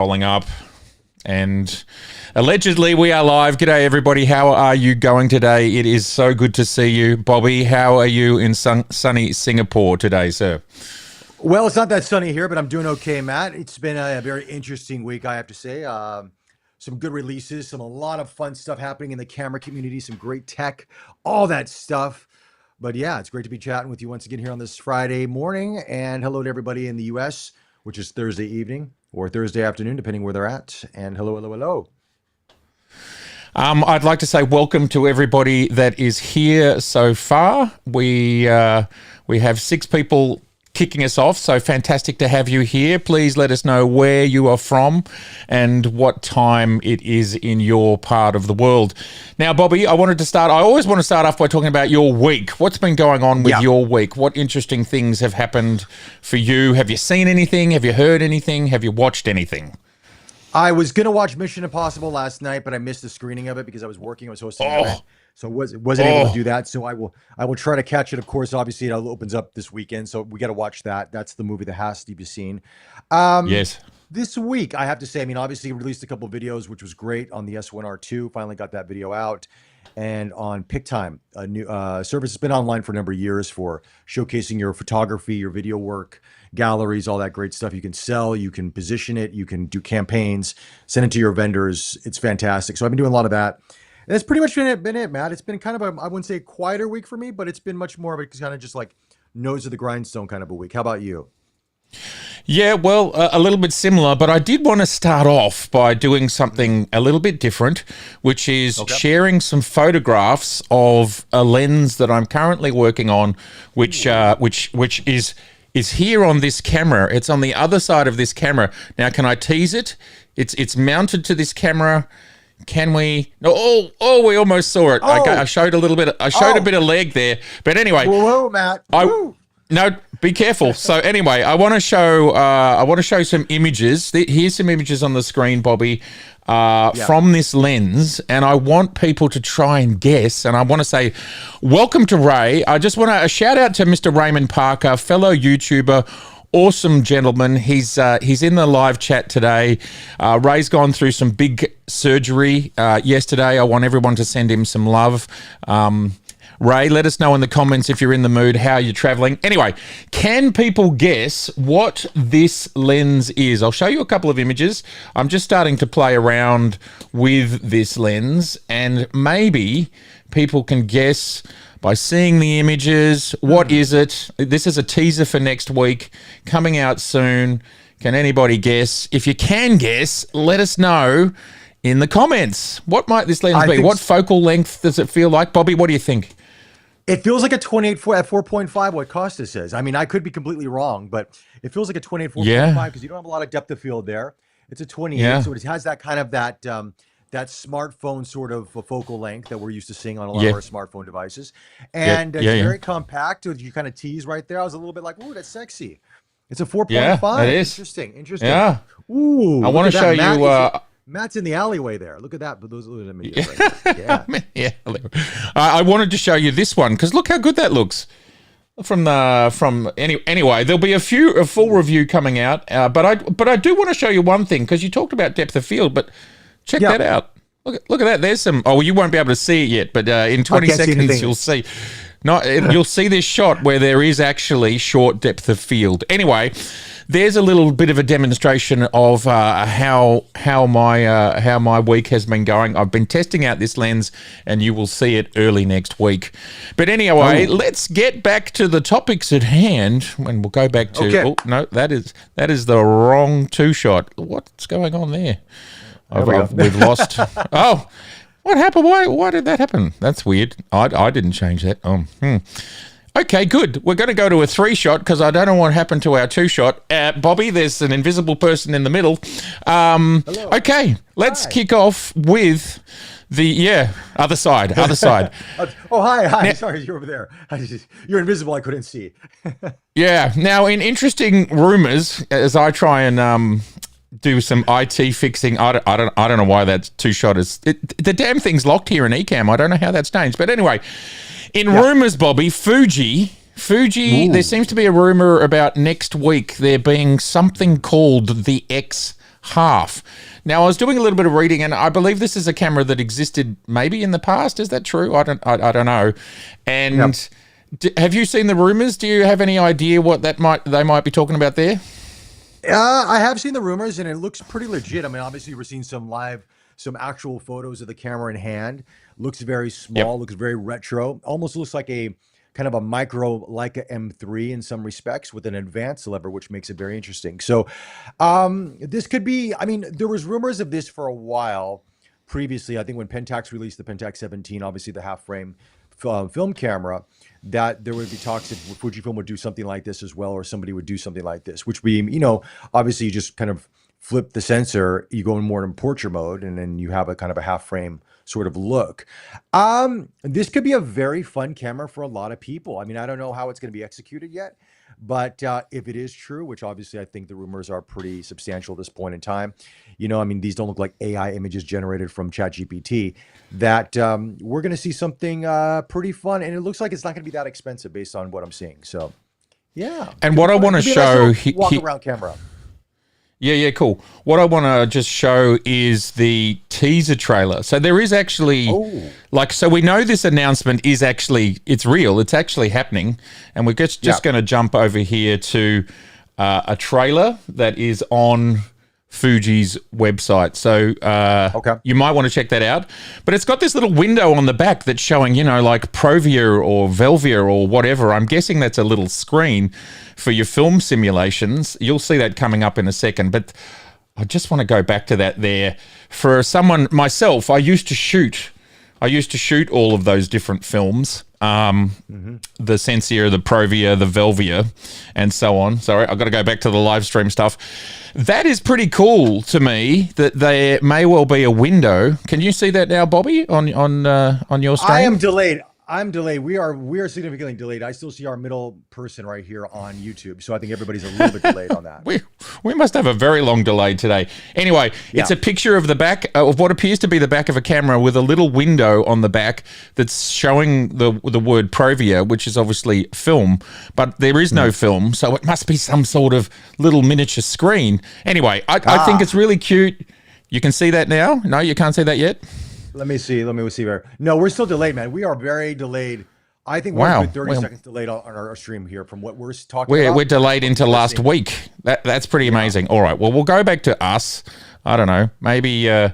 Rolling up, and allegedly we are live. G'day everybody, how are you going today? It is so good to see you. Bobby, how are you in sunny Singapore today, sir? Well, it's not that sunny here, but I'm doing okay, Matt. It's been a very interesting week, I have to say. Some good releases, a lot of fun stuff happening in the camera community, some great tech, all that stuff. But yeah, it's great to be chatting with you once again here on this Friday morning. And hello to everybody in the US, which is Thursday evening or Thursday afternoon, depending where they're at. And hello, hello, hello. I'd like to say welcome to everybody that is here so far. We have 6 people kicking us off, so fantastic to have you here. Please let us know where you are from and what time it is in your part of the world. Now, Bobby, I always want to start off by talking about your week. What's been going on with your week? What interesting things have happened for you? Have you seen anything? Have you heard anything? Have you watched anything? I was going to watch Mission Impossible last night, but I missed the screening of it because I was working. I was hosting an event, so wasn't able to do that. So I will try to catch it. Of course, obviously it opens up this weekend, so we got to watch that. That's the movie that has to be seen. Yes. This week, I have to say, I mean, obviously released a couple of videos, which was great on the S1R2. Finally got that video out. And on PicTime, a new service that's been online for a number of years for showcasing your photography, your video work, galleries, all that great stuff. You can sell, you can position it, you can do campaigns, send it to your vendors. It's fantastic. So I've been doing a lot of that. And that's pretty much been it, Matt. It's been kind of I wouldn't say a quieter week for me, but it's been much more of a kind of just like nose of the grindstone kind of a week. How about you? Yeah, well, a little bit similar, but I did want to start off by doing something a little bit different, which is sharing some photographs of a lens that I'm currently working on, which is here on this camera. It's on the other side of this camera. Now, can I tease it? It's mounted to this camera. Can we? No, we almost saw it. I showed a little bit. I showed a bit of leg there, but anyway. Whoa, Matt. No, be careful. So anyway, I want to show some images. Here's some images on the screen, Bobby, from this lens, and I want people to try and guess. And I want to say, welcome to Ray. I just want a shout out to Mr. Raymond Parker, fellow YouTuber, awesome gentleman. He's in the live chat today. Ray's gone through some big surgery yesterday. I want everyone to send him some love. Ray, let us know in the comments if you're in the mood, how you're traveling. Anyway, can people guess what this lens is? I'll show you a couple of images. I'm just starting to play around with this lens, and maybe people can guess by seeing the images. What is it? This is a teaser for next week, coming out soon. Can anybody guess? If you can guess, let us know in the comments. What might this lens be? What focal length does it feel like? Bobby, what do you think? It feels like a 28 at 4.5, what Costa says. I mean, I could be completely wrong, but it feels like a 28 4.5 because you don't have a lot of depth of field there. It's a 28, so it has that kind of that smartphone sort of focal length that we're used to seeing on a lot of our smartphone devices. And it's very compact. You kind of tease right there. I was a little bit like, ooh, that's sexy. It's a 4.5. Yeah, it is. Interesting. Yeah. Ooh, I want to show you... Matt's in the alleyway there. Look at that. But those images right there. I wanted to show you this one because look how good that looks. Anyway, there'll be a full review coming out. But I do want to show you one thing because you talked about depth of field. But check that out. Look at that. There's some. Oh, you won't be able to see it yet, but in 20 seconds you'll see. You'll see this shot where there is actually short depth of field. Anyway, there's a little bit of a demonstration of how my week has been going. I've been testing out this lens, and you will see it early next week. But anyway, let's get back to the topics at hand, and we'll go back to. Okay. Oh no, that is the wrong 2-shot. What's going on there? We've lost. Oh. What happened? Why did that happen? That's weird. I didn't change that. Okay, good. We're going to go to a 3-shot because I don't know what happened to our 2-shot. Bobby, there's an invisible person in the middle. Hello. Okay, let's kick off with the other side. Oh, hi. Now, sorry, you're over there. You're invisible. I couldn't see. Yeah. Now, in interesting rumors, as I try and do some IT fixing. I don't know why that 2-shot is. The damn thing's locked here in Ecamm. I don't know how that's changed. But anyway, in rumors, Bobby, Fuji, there seems to be a rumor about next week there being something called the X half. Now, I was doing a little bit of reading, and I believe this is a camera that existed maybe in the past. Is that true? I don't know. And have you seen the rumors? Do you have any idea what they might be talking about there? I have seen the rumors, and it looks pretty legit. I mean, obviously, we're seeing some actual photos of the camera in hand. Looks very small, looks very retro. Almost looks like a kind of a micro Leica M3 in some respects with an advanced lever, which makes it very interesting. So this could be, I mean, there was rumors of this for a while previously. I think when Pentax released the Pentax 17, obviously the half frame film camera, that there would be talks that Fujifilm would do something like this as well, or somebody would do something like this, which would be, you know, obviously you just kind of flip the sensor, you go in more in portrait mode, and then you have a kind of a half frame sort of look. This could be a very fun camera for a lot of people. I mean, I don't know how it's going to be executed yet, but if it is true, which obviously I think the rumors are pretty substantial at this point in time, you know, I mean, these don't look like AI images generated from ChatGPT, that we're going to see something pretty fun, and it looks like it's not going to be that expensive based on what I'm seeing. So, yeah. And what I want to show, walk around camera. Yeah, cool. What I want to just show is the teaser trailer. So there is actually, so we know this announcement is actually, it's real. It's actually happening. And we're just going to jump over here to a trailer that is on Fuji's website. So you might want to check that out. But it's got this little window on the back that's showing, you know, like Provia or Velvia or whatever. I'm guessing that's a little screen for your film simulations. You'll see that coming up in a second. But I just want to go back to that there. For someone, myself, I used to shoot all of those different films. The Sensia, the Provia, the Velvia, and so on. Sorry, I've got to go back to the live stream stuff. That is pretty cool to me, that there may well be a window. Can you see that now, Bobby, on your stream? I am delayed. I'm delayed. We are significantly delayed. I still see our middle person right here on YouTube, so I think everybody's a little bit delayed on that. We must have a very long delay today. Anyway, it's a picture of the back of what appears to be the back of a camera with a little window on the back that's showing the word Provia, which is obviously film, but there is no film, so it must be some sort of little miniature screen. Anyway, I think it's really cute. You can see that now? No, you can't see that yet? Let me see. No, we're still delayed, man. We are very delayed. I think we're 30 seconds delayed on our stream here from what we're talking about. We're delayed into last week. That's pretty amazing. All right. Well, we'll go back to us. I don't know. Maybe are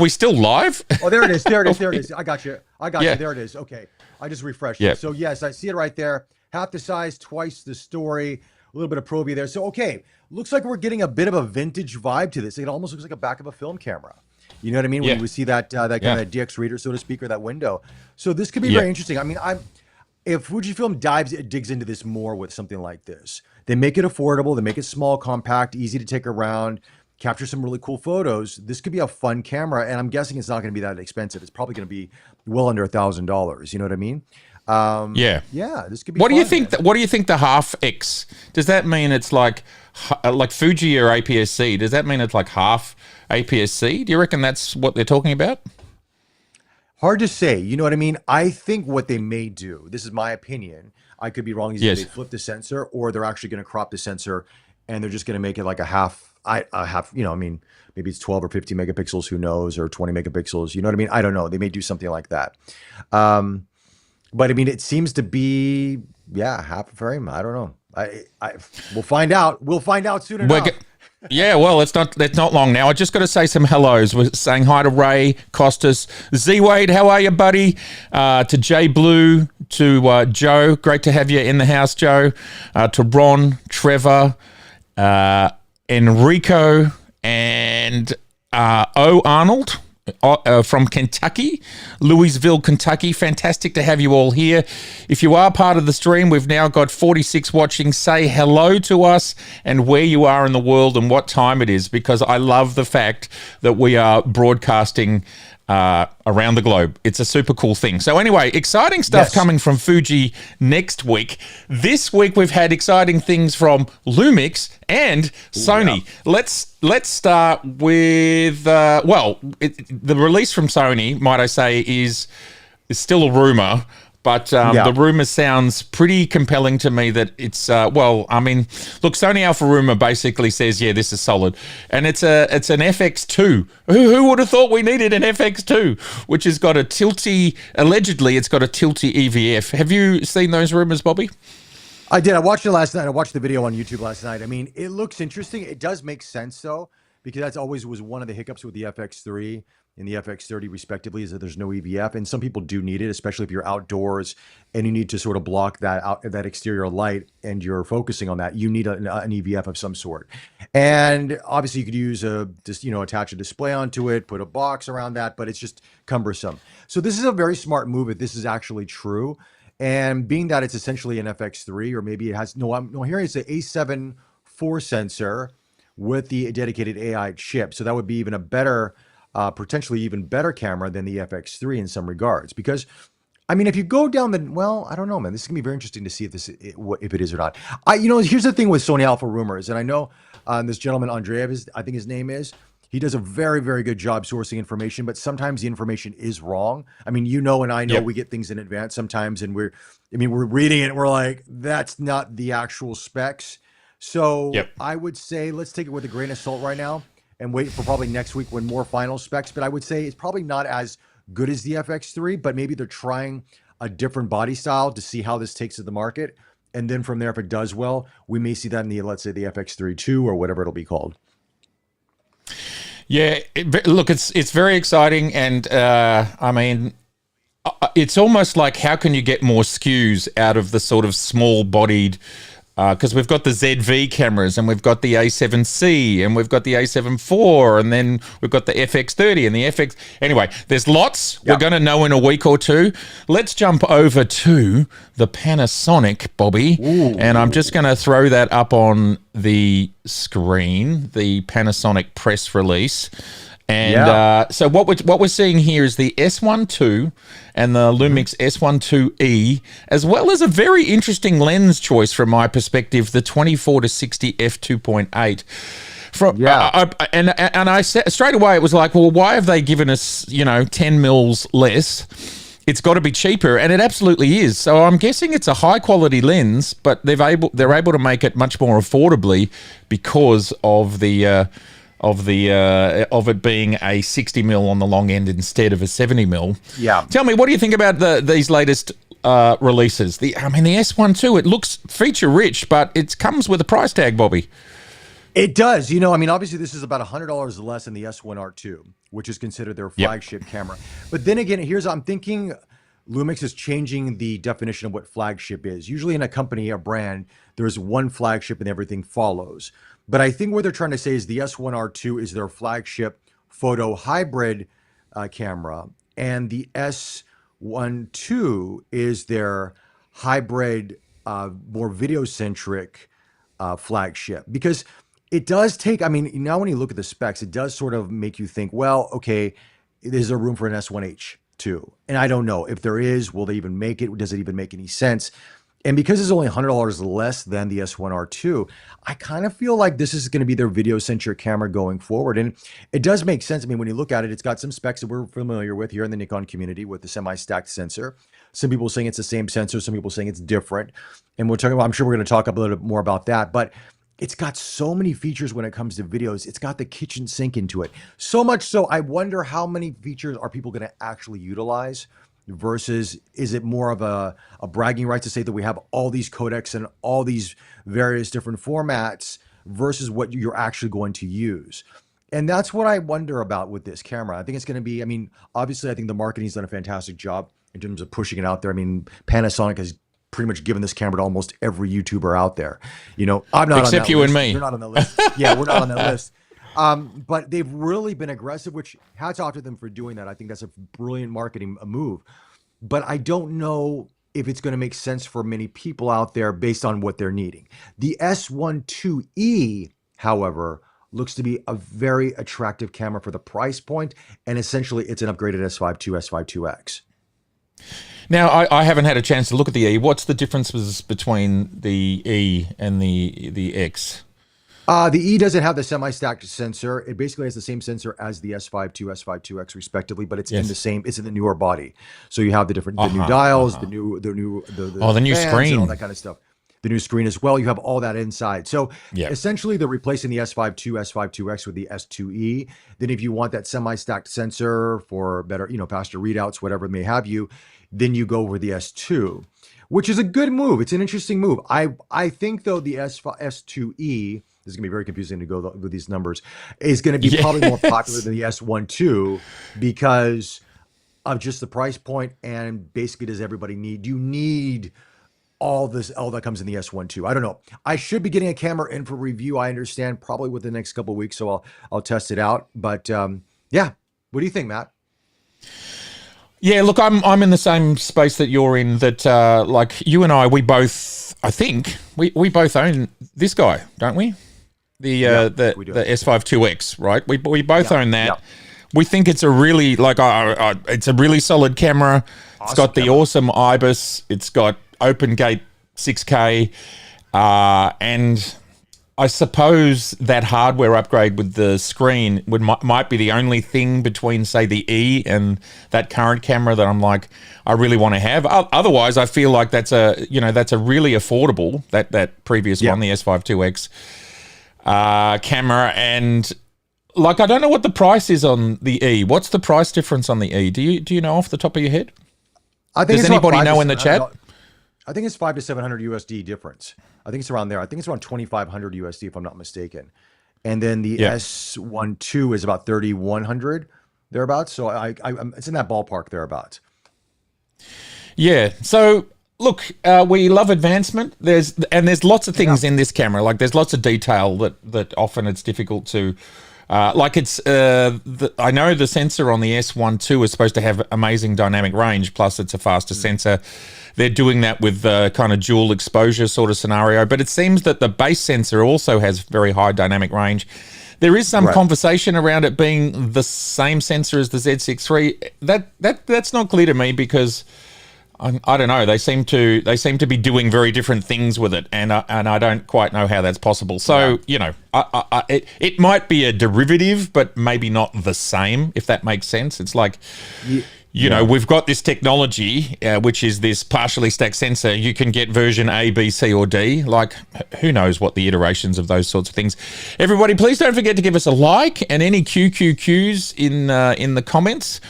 we still live? Oh, there it is. There it is. I got you. There it is. Okay. I just refreshed it. So yes, I see it right there. Half the size, twice the story. A little bit of Provia there. So okay, looks like we're getting a bit of a vintage vibe to this. It almost looks like a back of a film camera. You know what I mean? When we see that kind of DX reader, so to speak, or that window. So this could be very interesting. I mean, if Fujifilm digs into this more with something like this, they make it affordable, they make it small, compact, easy to take around, capture some really cool photos. This could be a fun camera, and I'm guessing it's not going to be that expensive. It's probably going to be well under $1,000. You know what I mean? This could be. What do you think? What do you think the half X? Does that mean it's like Fuji or APS-C? Does that mean it's like half APS-C? Do you reckon that's what they're talking about? Hard to say. You know what I mean? I think what they may do, this is my opinion, I could be wrong, is they flip the sensor, or they're actually going to crop the sensor and they're just going to make it like a half, you know, I mean, maybe it's 12 or 15 megapixels, who knows, or 20 megapixels. You know what I mean? I don't know. They may do something like that. But I mean, it seems to be, half a frame. I don't know. We'll find out. We'll find out soon enough. Well, it's not long now. I just got to say some hellos. We're saying hi to Ray, Costas, Z Wade. How are you, buddy? To Jay Blue, to Joe. Great to have you in the house, Joe. To Ron, Trevor, Enrico, and O Arnold. From Kentucky, Louisville, Kentucky. Fantastic to have you all here. If you are part of the stream, we've now got 46 watching. Say hello to us and where you are in the world and what time it is, because I love the fact that we are broadcasting around the globe. It's a super cool thing. So anyway, exciting stuff coming from Fuji next week. This week we've had exciting things from Lumix and Sony. Let's start with the release from Sony, might I say, is still a rumor, But the rumor sounds pretty compelling to me that it's, well, I mean, look, Sony Alpha Rumor basically says, yeah, this is solid. And it's an FX2. Who would have thought we needed an FX2, which has got a tilty, allegedly it's got a tilty EVF. Have you seen those rumors, Bobby? I did. I watched it last night. I watched the video on YouTube last night. I mean, it looks interesting. It does make sense, though, because that's always was one of the hiccups with the FX3 and the FX30 respectively, is that there's no EVF, and some people do need it, especially if you're outdoors and you need to sort of block that exterior light and you're focusing on that. You need an EVF of some sort, and obviously you could use attach a display onto it, put a box around that, but it's just cumbersome. So this is a very smart move if this is actually true, and being that it's essentially an FX3, or maybe it has here it's an A7 IV sensor with the dedicated AI chip, so that would be even a better. Potentially even better camera than the FX3 in some regards. Because, I mean, if you go down I don't know, man. This is gonna be very interesting to see if it is or not. Here's the thing with Sony Alpha Rumors, and I know this gentleman Andreev, I think his name is. He does a very, very good job sourcing information, but sometimes the information is wrong. I mean, and I know we get things in advance sometimes, and we're reading it and we're like, that's not the actual specs. So I would say let's take it with a grain of salt right now and wait for probably next week when more final specs. But I would say it's probably not as good as the FX3, but maybe they're trying a different body style to see how this takes to the market. And then from there, if it does well, we may see that in let's say the FX3 2 or whatever it'll be called. Yeah, look, it's very exciting. And I mean, it's almost like, how can you get more SKUs out of the sort of small bodied, because we've got the ZV cameras, and we've got the A7C, and we've got the A7 IV, and then we've got the FX30 and the FX. Anyway, there's lots. We're going to know in a week or two. Let's jump over to the Panasonic, Bobby. Ooh. And I'm just going to throw that up on the screen, the Panasonic press release. And so what we're seeing here is the S12 and the Lumix S12e, as well as a very interesting lens choice from my perspective, the 24-60 f2.8. And I said straight away, it was like, well, why have they given us 10 mils less? It's got to be cheaper, and it absolutely is. So I'm guessing it's a high quality lens, but they're able to make it much more affordably because of it being a 60 mil on the long end instead of a 70 mil. Yeah. Tell me, what do you think about these latest releases? The S12, it looks feature rich, but it comes with a price tag, Bobby. It does. Obviously this is about $100 less than the S1R2, which is considered their flagship camera. But then again, I'm thinking Lumix is changing the definition of what flagship is. Usually in a company, a brand, there's one flagship and everything follows. But I think what they're trying to say is the S1R2 is their flagship photo hybrid camera, and the S12 is their hybrid, more video-centric flagship. Because it does take, now when you look at the specs, it does sort of make you think, well, okay, is there room for an S1H2? And I don't know. If there is, will they even make it? Does it even make any sense? And because it's only $100 less than the S1R2, I kind of feel like this is going to be their video-centric camera going forward. And it does make sense. When you look at it, it's got some specs that we're familiar with here in the Nikon community with the semi-stacked sensor. Some people saying it's the same sensor. Some people saying it's different. And I'm sure we're going to talk a little bit more about that. But it's got so many features when it comes to videos. It's got the kitchen sink into it. So much so, I wonder how many features are people going to actually utilize, versus is it more of a bragging right to say that we have all these codecs and all these various different formats versus what you're actually going to use. And that's what I wonder about with this camera. I think it's going to be, obviously I think the marketing's done a fantastic job in terms of pushing it out there. Panasonic has pretty much given this camera to almost every YouTuber out there. I'm not on that except you list. and me. You're not on the list. Yeah, we're not on that list. But they've really been aggressive, which hats off to them for doing that. I think that's a brilliant marketing move. But I don't know if it's going to make sense for many people out there based on what they're needing. The S12e, however, looks to be a very attractive camera for the price point, and essentially it's an upgraded S5 II, S5 IIX. Now, I haven't had a chance to look at the E. What's the differences between the E and the X? The E doesn't have the semi-stacked sensor. It basically has the same sensor as the S5 II, S5 IIX respectively, but it's in the same, it's in the newer body. So you have the different, the new dials, the new fans screen and all that kind of stuff. The new screen as well. You have all that inside. So essentially they're replacing the S5 II, S5 IIX with the S2E. Then if you want that semi-stacked sensor for better, faster readouts, whatever it may have you, then you go over the S2, which is a good move. It's an interesting move. I think though the S2E, this is going to be very confusing to go with these numbers, is going to be probably more popular than the S1 II because of just the price point. And basically, does everybody need, you need all that comes in the S1 II? I don't know. I should be getting a camera in for review, I understand, probably within the next couple of weeks. So I'll test it out. But yeah, what do you think, Matt? Yeah, look, I'm in the same space that you're in, that like you and I both, I think, we both own this guy, don't we? The S5 IIX, right? We both own that. Yeah. We think it's a really it's a really solid camera. It's got the awesome IBIS. It's got open gate 6K, and I suppose that hardware upgrade with the screen might be the only thing between, say, the E and that current camera that I'm like, I really want to have. Otherwise, I feel like that's a really affordable, that previous one, the S5 IIX. Camera, and like I don't know what the price is on the E. What's the price difference on the E? Do you know off the top of your head? Does anybody know in the chat? I think it's $500 to $700 USD difference. I think it's around there. I think it's around 2,500 USD if I'm not mistaken. And then the S1 II is about 3,100 thereabouts. So it's in that ballpark thereabouts. Yeah. So look, we love advancement. There's lots of things in this camera. Like there's lots of detail that often it's difficult to. Like it's, I know the sensor on the S1 II is supposed to have amazing dynamic range. Plus, it's a faster sensor. They're doing that with the kind of dual exposure sort of scenario. But it seems that the base sensor also has very high dynamic range. There is some conversation around it being the same sensor as the Z6 III. That's not clear to me because I don't know. They seem to be doing very different things with it, and I don't quite know how that's possible. So it might be a derivative, but maybe not the same. If that makes sense, it's like you know, we've got this technology, which is this partially stacked sensor. You can get version A, B, C, or D. Like, who knows what the iterations of those sorts of things. Everybody, please don't forget to give us a like and any QQQs in the comments.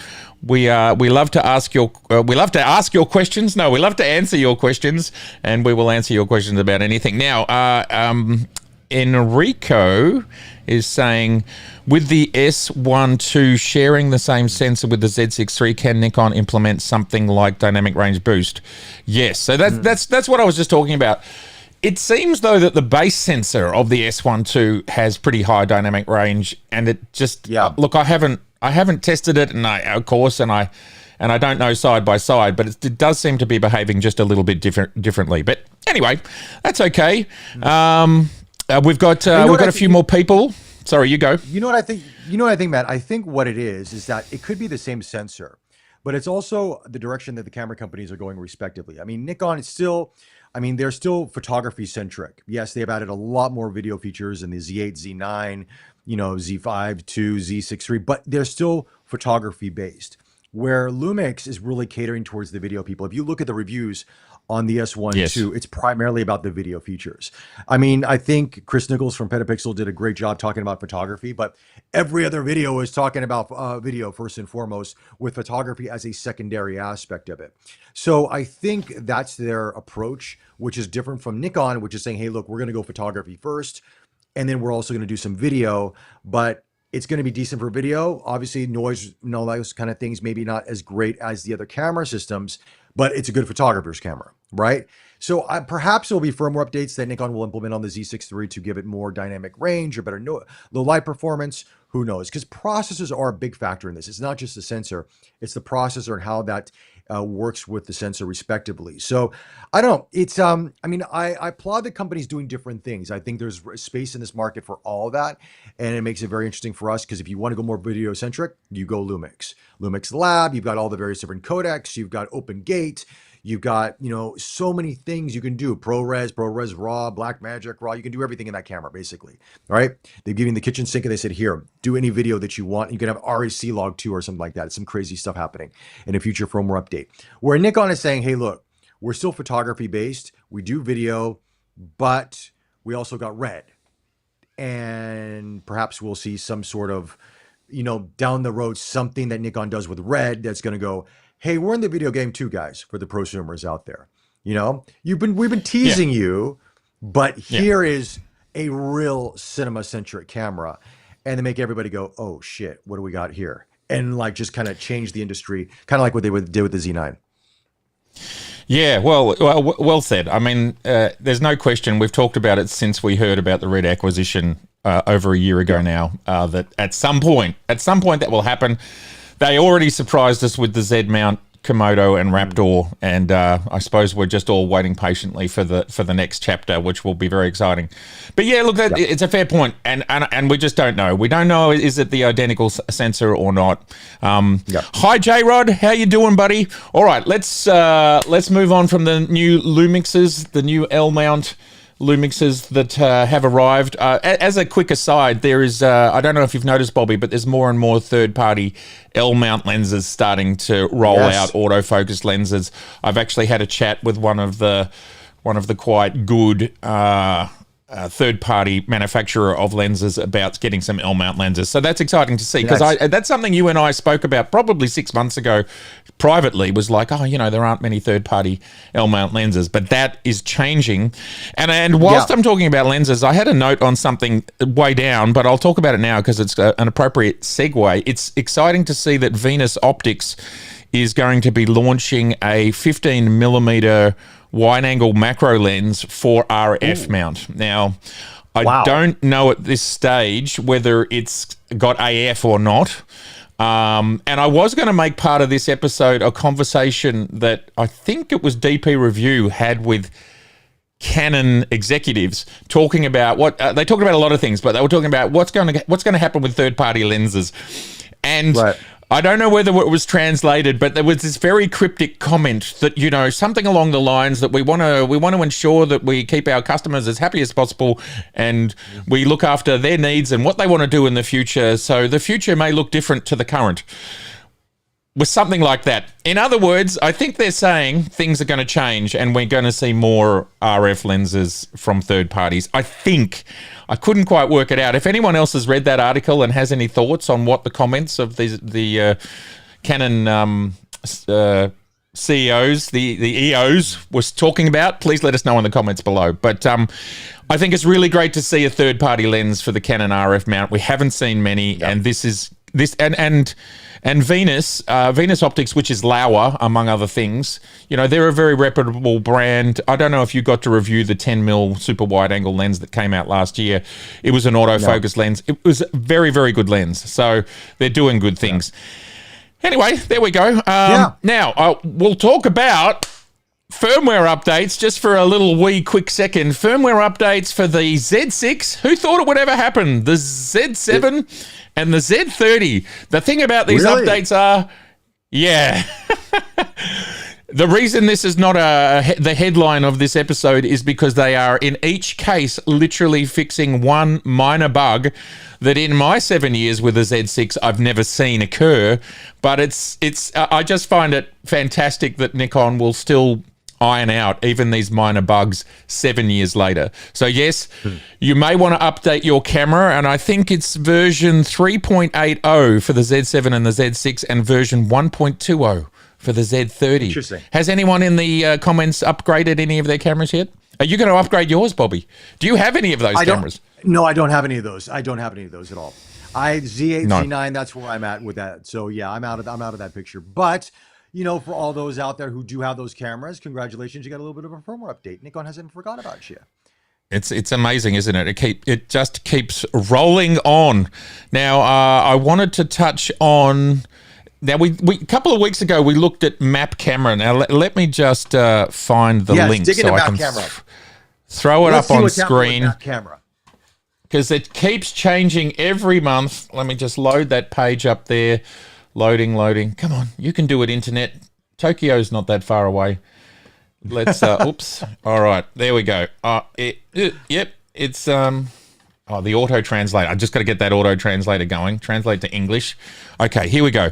We love to ask your questions. No, we love to answer your questions, and we will answer your questions about anything. Now, Enrico is saying, with the S1 II sharing the same sensor with the Z6 III, can Nikon implement something like dynamic range boost? Yes. So that's what I was just talking about. It seems though that the base sensor of the S1 II has pretty high dynamic range, and it just look, I haven't tested it, and I don't know side by side, but it does seem to be behaving just a little bit differently. But anyway, that's okay. We've got a few more people. Sorry, you go. You know what I think, Matt? I think what it is that it could be the same sensor, but it's also the direction that the camera companies are going respectively. I mean, Nikon is still, they're still photography centric. Yes, they have added a lot more video features in the Z8, Z9, Z5 II, Z6 III, but they're still photography based, where Lumix is really catering towards the video people. If you look at the reviews on the S1 II, it's primarily about the video features. I think Chris Nichols from Petapixel did a great job talking about photography, but every other video is talking about video first and foremost, with photography as a secondary aspect of it. So I think that's their approach, which is different from Nikon, which is saying, hey, look, we're going to go photography first, and then we're also going to do some video, but it's going to be decent for video. Obviously, noise and all those kind of things, maybe not as great as the other camera systems, but it's a good photographer's camera, right? So perhaps there'll be firmware updates that Nikon will implement on the Z6 III to give it more dynamic range or better low light performance. Who knows? Because processors are a big factor in this. It's not just the sensor, it's the processor and how that works with the sensor respectively. So I don't know. It's, I applaud the companies doing different things. I think there's space in this market for all of that. And it makes it very interesting for us, because if you want to go more video centric, you go Lumix Lab. You've got all the various different codecs. You've got open gate. You've got, so many things you can do. ProRes RAW, Blackmagic RAW. You can do everything in that camera, basically. All right. They've given you the kitchen sink and they said, here, do any video that you want. You can have RAC log 2 or something like that. It's some crazy stuff happening in a future firmware update. Where Nikon is saying, hey, look, we're still photography based. We do video, but we also got red. And perhaps we'll see some sort of, down the road, something that Nikon does with red that's going to go, hey, we're in the video game too, guys, for the prosumers out there. We've been teasing you, but here is a real cinema-centric camera. And they make everybody go, oh shit, what do we got here? And just kind of change the industry, kind of like what they did with the Z9. Yeah, well said. I mean, there's no question. We've talked about it since we heard about the red acquisition over a year ago now, that at some point that will happen. They already surprised us with the Z mount Komodo and Raptor, and I suppose we're just all waiting patiently for the next chapter, which will be very exciting. But yeah, look, it's a fair point, and we just don't know. We don't know, is it the identical sensor or not? Hi, J-Rod, how you doing, buddy? All right, let's move on from the new Lumixes, the new L mount Lumixes that have arrived. As a quick aside, there is, I don't know if you've noticed, Bobby, but there's more and more third-party L-mount lenses starting to roll out, autofocus lenses. I've actually had a chat with one of the quite good third-party manufacturer of lenses about getting some L-mount lenses. So that's exciting to see, because that's something you and I spoke about probably 6 months ago privately, was like, there aren't many third-party L-mount lenses, but that is changing. And whilst I'm talking about lenses, I had a note on something way down, but I'll talk about it now because it's an appropriate segue. It's exciting to see that Venus Optics is going to be launching a 15 millimeter wide-angle macro lens for RF mount. Now, I don't know at this stage whether it's got AF or not. And I was going to make part of this episode a conversation that I think it was DP Review had with Canon executives, talking about what they talked about a lot of things, but they were talking about what's going to happen with third-party lenses. And I don't know whether it was translated, but there was this very cryptic comment that, something along the lines that we want to ensure that we keep our customers as happy as possible and we look after their needs and what they want to do in the future. So the future may look different to the current. With something like that. In other words, I think they're saying things are going to change and we're going to see more RF lenses from third parties. I think. I couldn't quite work it out. If anyone else has read that article and has any thoughts on what the comments of the Canon CEOs, the EOs, was talking about, please let us know in the comments below. But I think it's really great to see a third-party lens for the Canon RF mount. We haven't seen many, and and Venus Optics, which is Lauer, among other things, they're a very reputable brand. I don't know if you got to review the 10mm super wide angle lens that came out last year. It was an autofocus lens. It was a very, very good lens. So they're doing good things. Anyway, there we go. Now, we'll talk about firmware updates just for a little quick second. Firmware updates for the Z6. Who thought it would ever happen? The Z7 and the Z30. The thing about these updates are, the reason this is not the headline of this episode is because they are in each case literally fixing one minor bug that in my 7 years with the Z6 I've never seen occur. But I just find it fantastic that Nikon will still iron out even these minor bugs 7 years later. So yes, you may want to update your camera, and I think it's version 3.80 for the Z7 and the Z6 and version 1.20 for the Z30. Interesting. Has anyone in the comments upgraded any of their cameras yet? Are you going to upgrade yours, Bobby? Do you have any of those cameras? No, I don't have any of those. I don't have any of those at all. Z8, Z9, that's where I'm at with that. So yeah, I'm out of that picture. But for all those out there who do have those cameras, congratulations, you got a little bit of a firmware update. Nikon hasn't forgot about you. It's amazing, isn't it? It just keeps rolling on. Now, I wanted to touch on. Now, we a couple of weeks ago we looked at map camera. Now, let me just find the link so I can throw it up on screen. Because it keeps changing every month. Let me just load that page up there. Loading. Come on, you can do it, internet. Tokyo's not that far away. let's oops. All right, there we go. Yep, it's oh, the auto translate. I just got to get that auto translator going. Translate to English. Okay, here we go.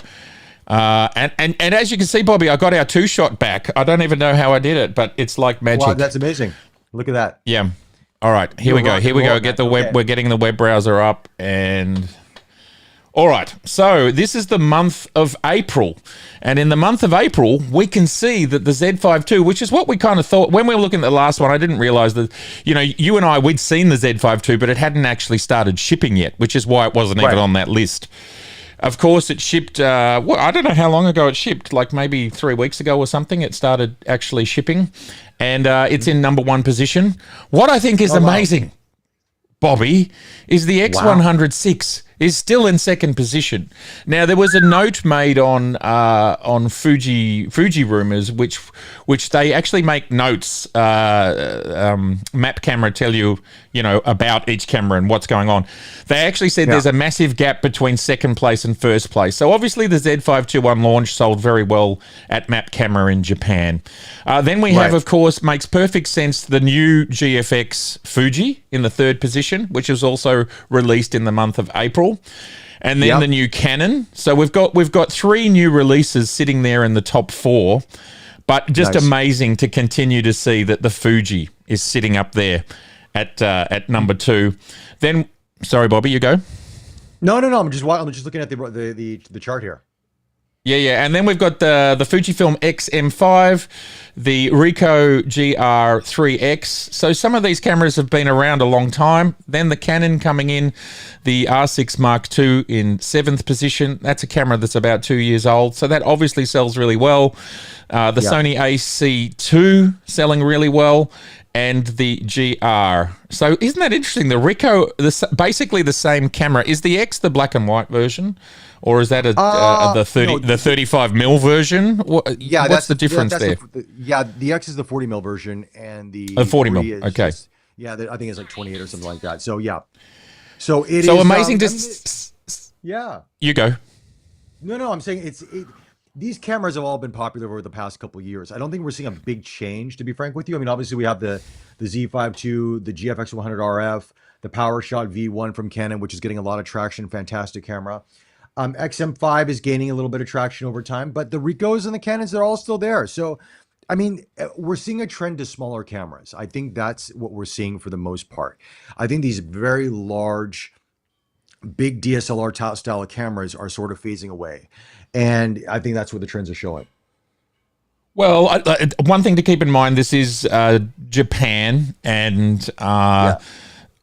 And as you can see, Bobby, I got our 2-shot back. I don't even know how I did it, but it's like magic. Wow, that's amazing. Look at that. Yeah. All right, here we go. Here we go. Get the web. We're getting the web browser up, and all right. So this is the month of April, and in the month of April, we can see that the Z5 which is what we kind of thought when we were looking at the last one. I didn't realize that, you know, you and I, we'd seen the Z5 but it hadn't actually started shipping yet, which is why it wasn't even on that list. Of course, it shipped, well, I don't know how long ago it shipped, like maybe 3 weeks ago or something. It started actually shipping, and it's in #1 position. What I think is amazing, Bobby, is the X100VI is still in 2nd position. Now, there was a note made on Fuji rumors, which they actually make notes. Map Camera tell you, you know, about each camera and what's going on. They actually said there's a massive gap between 2nd place and 1st place. So obviously the Z5 on launch sold very well at Map Camera in Japan. Then we have, of course, makes perfect sense, the new GFX Fuji in the 3rd position, which was also released in the month of April. And then the new Canon. So we've got 3 new releases sitting there in the top 4. But just amazing to continue to see that the Fuji is sitting up there at #2. Then, sorry, Bobby, you go. No. I'm just looking at the chart here. Yeah. And then we've got the Fujifilm X-M5, the Ricoh GR3X. So some of these cameras have been around a long time. Then the Canon coming in, the R6 Mark II in 7th position. That's a camera that's about 2 years old. So that obviously sells really well. The Sony AC2 selling really well. And the GR. So isn't that interesting? The Ricoh, basically the same camera. Is the X the black and white version, or is that the 35mm version? What's the difference there? The X is the 40mm version, and the 40mm. Okay. I think it's like 28 or something like that. So so it is amazing You go. No, I'm saying these cameras have all been popular over the past couple of years. I don't think we're seeing a big change, to be frank with you. I mean, obviously we have the Z5 the GFX 100 RF, the PowerShot V1 from Canon, which is getting a lot of traction. Fantastic camera. XM5 is gaining a little bit of traction over time, but the Ricos and the Canons, they're all still there. So, I mean, we're seeing a trend to smaller cameras. I think that's what we're seeing for the most part. I think these very large, big DSLR style cameras are sort of phasing away. And I think that's what the trends are showing. Well, one thing to keep in mind, this is Japan, and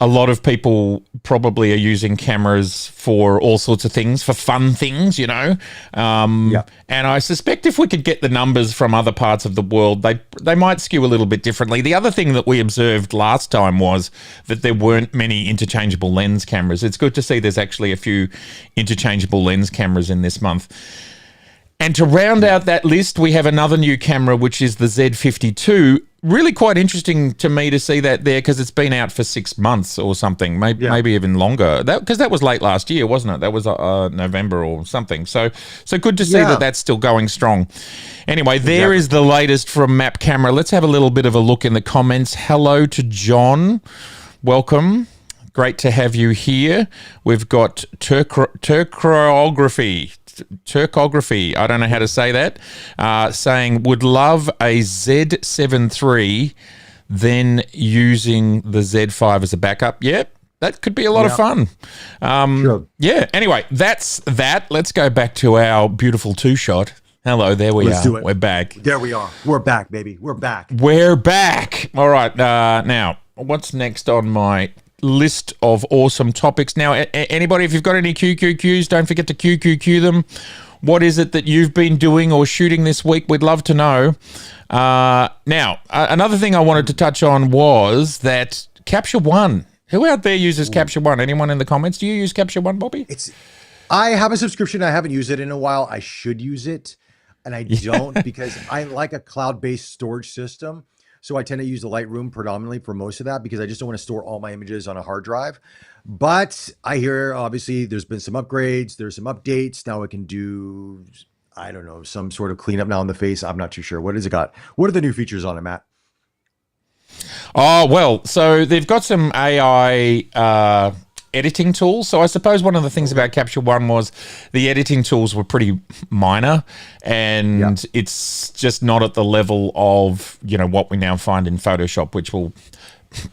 a lot of people probably are using cameras for all sorts of things, for fun things, you know. And I suspect if we could get the numbers from other parts of the world, they might skew a little bit differently. The other thing that we observed last time was that there weren't many interchangeable lens cameras. It's good to see there's actually a few interchangeable lens cameras in this month. And to round out that list, we have another new camera, which is the Z52. Really quite interesting to me to see that there, because it's been out for 6 months or something, maybe even longer. Because that was late last year, wasn't it? That was November or something. So good to see that that's still going strong. Anyway, there is the latest from Map Camera. Let's have a little bit of a look in the comments. Hello to John. Welcome. Great to have you here. We've got Turkography, I don't know how to say that, saying would love a Z7 then using the Z5 as a backup. Yep, that could be a lot of fun. Sure. Yeah, anyway, that's that. Let's go back to our beautiful 2-shot. Hello, there we are. We're back. There we are. We're back, baby. We're back. We're back. All right, now, what's next on my list of awesome topics? Now, anybody, if you've got any QQQs, don't forget to QQQ them. What is it that you've been doing or shooting this week? We'd love to know. Now, another thing I wanted to touch on was that Capture One. Who out there uses Capture One? Anyone in the comments? Do you use Capture One, Bobby? I have a subscription. I haven't used it in a while. I should use it, and I don't because I like a cloud-based storage system. So I tend to use the Lightroom predominantly for most of that because I just don't want to store all my images on a hard drive. But I hear, obviously, there's been some upgrades. There's some updates. Now it can do I don't know, some sort of cleanup now on the face. I'm not too sure. What has it got? What are the new features on it, Matt? Oh, well, so they've got some AI editing tools. So I suppose one of the things about Capture One was the editing tools were pretty minor, and it's just not at the level of, you know, what we now find in Photoshop, which will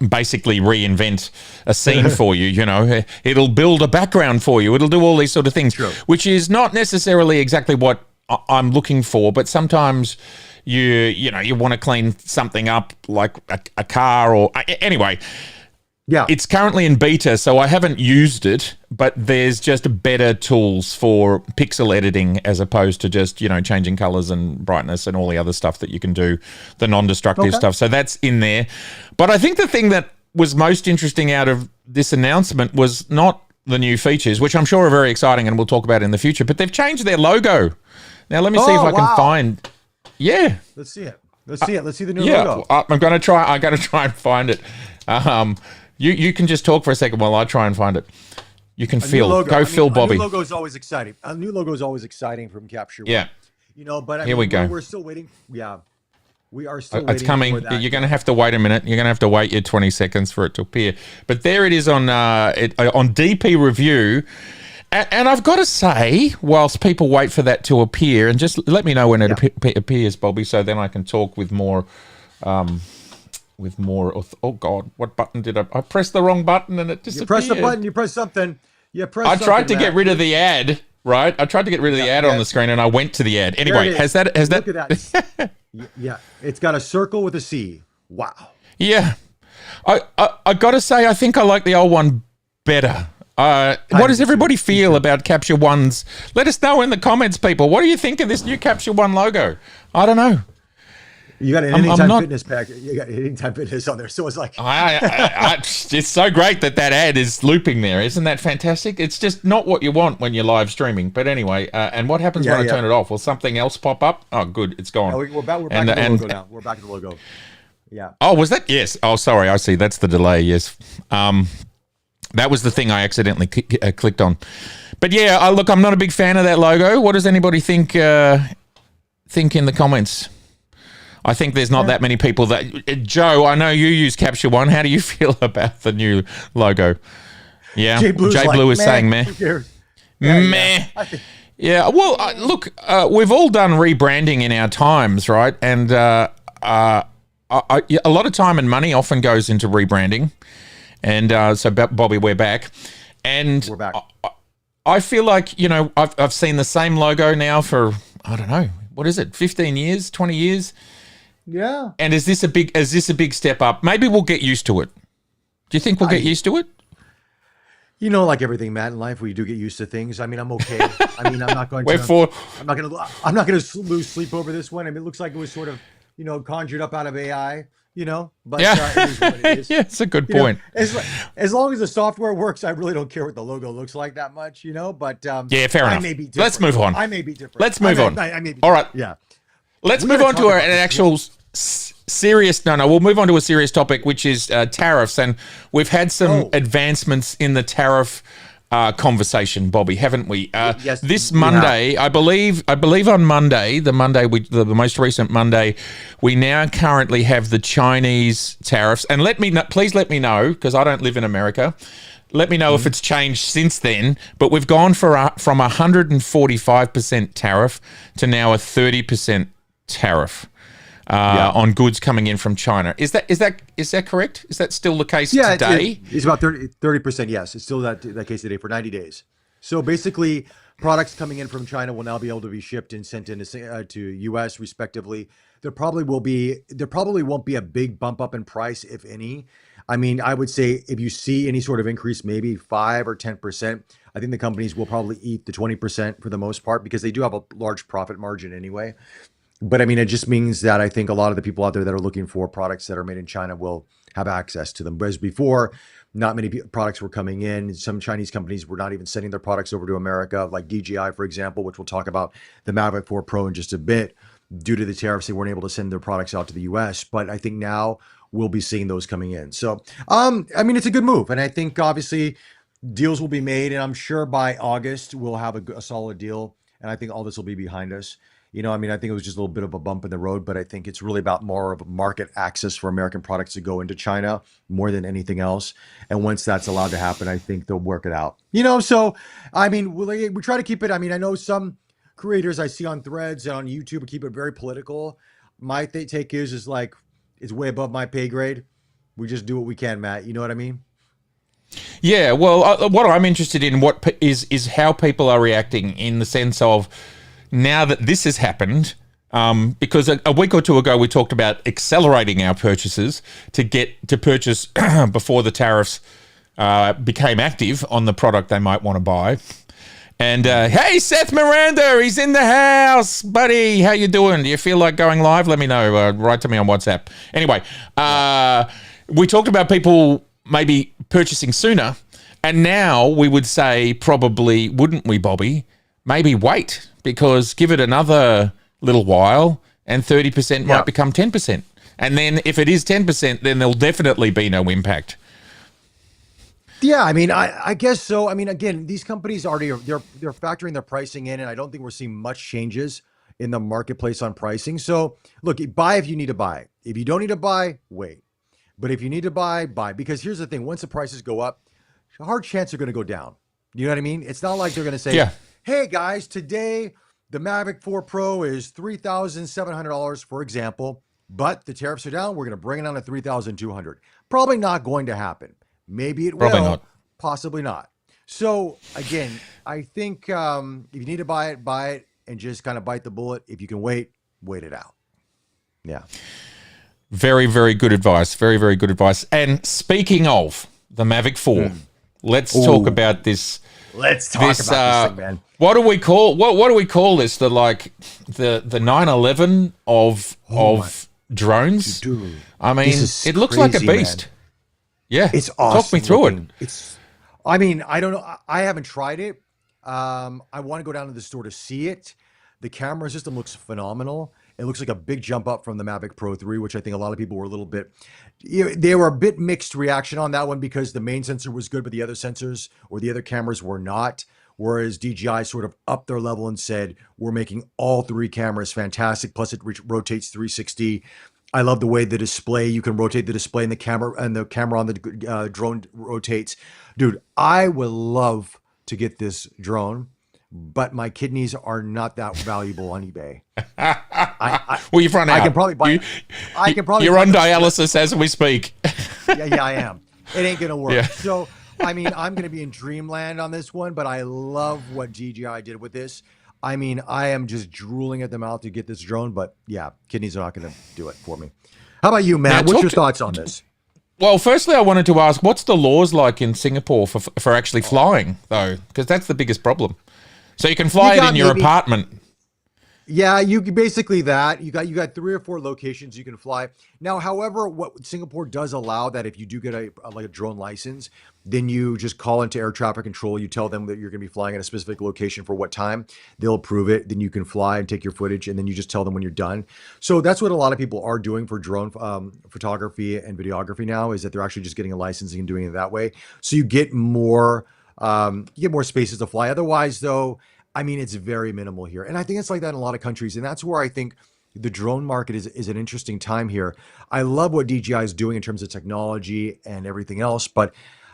basically reinvent a scene for you. You know, it'll build a background for you. It'll do all these sort of things, which is not necessarily exactly what I'm looking for, but sometimes you know, you want to clean something up like a car or anyway. Yeah, it's currently in beta, so I haven't used it, but there's just better tools for pixel editing as opposed to just, you know, changing colors and brightness and all the other stuff that you can do, the non-destructive stuff. So that's in there. But I think the thing that was most interesting out of this announcement was not the new features, which I'm sure are very exciting and we'll talk about in the future, but they've changed their logo. Now, let me see if I can find... Yeah. Let's see it. Let's see it. Let's see the new logo. I'm going to try and find it. You can just talk for a second while I try and find it. You can feel. Go Phil Bobby. A new logo is always exciting. A new logo is always exciting from Capture One. Yeah. You know, but here we go. We're still waiting. Yeah. We are still waiting. It's coming. For that. You're going to have to wait a minute. You're going to have to wait your 20 seconds for it to appear. But there it is on DP Review. And I've got to say, whilst people wait for that to appear, and just let me know when it appears, Bobby, so then I can talk with more... oh God, what button did I pressed the wrong button and it disappeared. You press the button, you press something. I tried to get rid of the ad, right? I tried to get rid of the ad on the screen and I went to the ad. Anyway, has that Look at that. Yeah, it's got a circle with a C. Wow. Yeah. I got to say, I think I like the old one better. What does everybody feel about Capture One's? Let us know in the comments, people. What do you think of this new Capture One logo? I don't know. You got an Anytime Fitness pack. You got Anytime Fitness on there, so it's like it's so great that ad is looping there. Isn't that fantastic? It's just not what you want when you're live streaming. But anyway, and what happens when I turn it off? Will something else pop up? Oh, good, it's gone. No, we're back to the logo now. We're back to the logo. Yeah. Oh, was that? Yes. Oh, sorry. I see. That's the delay. Yes. That was the thing I accidentally clicked on. But yeah, look, I'm not a big fan of that logo. What does anybody think in the comments? I think there's not that many people that... Joe, I know you use Capture One. How do you feel about the new logo? Yeah, Jay Blue is saying meh. Meh. Yeah, well, look, we've all done rebranding in our times, right? And a lot of time and money often goes into rebranding. And so, Bobby, we're back. And we're back. I feel like, you know, I've seen the same logo now for, I don't know, what is it, 15 years, 20 years? Yeah. And is this a big step up? Maybe we'll get used to it. Do you think we'll get used to it? You know, like everything, Matt, in life, we do get used to things. I mean, I'm okay. I mean, I'm not going to. I'm not going to lose sleep over this one. I mean, it looks like it was sort of, you know, conjured up out of AI. You know, but it is what it is. Yeah, it's a good point. Know, as long as the software works, I really don't care what the logo looks like that much. You know, but yeah, fair enough. May be Let's move on. I may be different. Let's move on. I may be all right. Yeah. Let's move on to an actual serious. No, we'll move on to a serious topic, which is tariffs, and we've had some advancements in the tariff conversation, Bobby, haven't we? Yes. This Monday, I believe on Monday, the most recent Monday, we now currently have the Chinese tariffs. And please let me know, because I don't live in America. Let me know if it's changed since then. But we've gone from 145% tariff to now a 30% tariff on goods coming in from China. Is that correct? Is that still the case today? It's about 30%. Yes, it's still that case today for 90 days. So basically, products coming in from China will now be able to be shipped and sent into to U.S. respectively. There probably won't be a big bump up in price, if any. I mean, I would say if you see any sort of increase, maybe 5 or 10%. I think the companies will probably eat the 20% for the most part because they do have a large profit margin anyway. But I mean, it just means that I think a lot of the people out there that are looking for products that are made in China will have access to them. Whereas before, not many products were coming in. Some Chinese companies were not even sending their products over to America, like DJI, for example, which we'll talk about the Mavic 4 Pro in just a bit. Due to the tariffs, they weren't able to send their products out to the US. But I think now we'll be seeing those coming in. So, I mean, it's a good move. And I think obviously deals will be made. And I'm sure by August, we'll have a solid deal and I think all this will be behind us. You know, I mean, I think it was just a little bit of a bump in the road, but I think it's really about more of a market access for American products to go into China more than anything else. And once that's allowed to happen, I think they'll work it out. You know, so I mean, we try to keep it. I mean, I know some creators I see on Threads and on YouTube keep it very political. My take is like it's way above my pay grade. We just do what we can, Matt. You know what I mean? Yeah. Well, what I'm interested in is how people are reacting in the sense of, now that this has happened, because a week or two ago we talked about accelerating our purchases to purchase before the tariffs became active on the product they might want to buy. And hey, Seth Miranda, he's in the house, buddy. How you doing? Do you feel like going live? Let me know. Write to me on WhatsApp. Anyway, we talked about people maybe purchasing sooner, and now we would say probably, wouldn't we, Bobby? Maybe wait, because give it another little while and 30% might become 10%. And then if it is 10%, then there'll definitely be no impact. Yeah, I mean, I guess so. I mean, again, these companies already they're factoring their pricing in, and I don't think we're seeing much changes in the marketplace on pricing. So look, buy if you need to buy. If you don't need to buy, wait. But if you need to buy, buy. Because here's the thing, once the prices go up, a hard chance they're going to go down. You know what I mean? It's not like they're going to say, hey guys, today the Mavic 4 Pro is $3,700, for example, but the tariffs are down. We're going to bring it down to $3,200. Probably not going to happen. Maybe it will, not. Possibly not. So again, I think if you need to buy it, and just kind of bite the bullet. If you can wait it out. Yeah. Very, very good advice. Very, very good advice. And speaking of the Mavic 4, let's talk about this. Let's talk about this thing, man. What do we call this? The 9/11 of drones. Dude, I mean, it looks like a beast. Man. Yeah, it's awesome. Talk me through it. I mean, I don't know. I haven't tried it. I want to go down to the store to see it. The camera system looks phenomenal. It looks like a big jump up from the Mavic Pro 3, which I think a lot of people were a little bit, they were a bit mixed reaction on that one because the main sensor was good, but the other sensors or the other cameras were not. Whereas DJI sort of upped their level and said, we're making all three cameras fantastic. Plus it rotates 360. I love the way the display, you can rotate the display and the camera on the drone rotates. Dude, I would love to get this drone, but my kidneys are not that valuable on eBay. Well, you've run out. I can probably buy. You're on dialysis as we speak. yeah, I am. It ain't gonna work. Yeah. So, I mean, I'm gonna be in dreamland on this one, but I love what DJI did with this. I mean, I am just drooling at the mouth to get this drone, but yeah, kidneys are not gonna do it for me. How about you, Matt? What's your thoughts on this? Well, firstly, I wanted to ask, what's the laws like in Singapore for actually flying, though? Because that's the biggest problem. So you can fly it in your apartment. Yeah, you basically that. You got 3 or 4 locations you can fly. Now, however, what Singapore does allow that if you do get a drone license, then you just call into air traffic control. You tell them that you're going to be flying at a specific location for what time. They'll approve it. Then you can fly and take your footage, and then you just tell them when you're done. So that's what a lot of people are doing for drone photography and videography now, is that they're actually just getting a licensing and doing it that way. So you get more spaces to fly. Otherwise, though, I mean, it's very minimal here. And I think it's like that in a lot of countries. And that's where I think the drone market is an interesting time here. I love what DJI is doing in terms of technology and everything else. But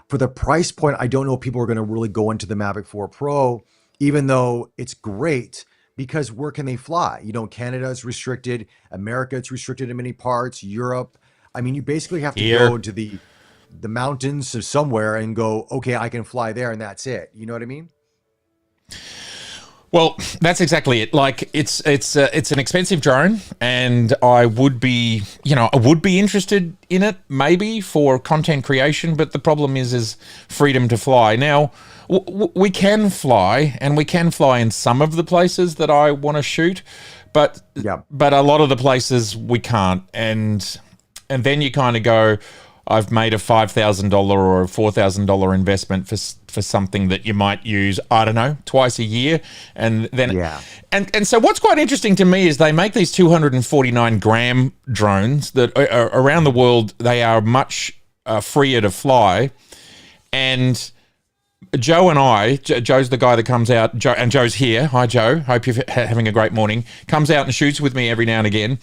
for the price point, I don't know if people are going to really go into the Mavic 4 Pro, even though it's great, because where can they fly? You know, Canada is restricted. America, it's restricted in many parts. Europe. I mean, you basically have to go into the mountains or somewhere and go, okay, I can fly there, and that's it. You know what I mean? Well, that's exactly it. Like it's an expensive drone, and I would be interested in it maybe for content creation, but the problem is freedom to fly. Now, we can fly, and we can fly in some of the places that I want to shoot, but a lot of the places we can't, and then you kind of go, I've made a $5,000 or a $4,000 investment for something that you might use, I don't know, twice a year. And then, and so what's quite interesting to me is they make these 249 gram drones that are around the world. They are much freer to fly. And Joe and Joe's the guy that comes out, Joe, and Joe's here. Hi, Joe. Hope you're having a great morning. Comes out and shoots with me every now and again.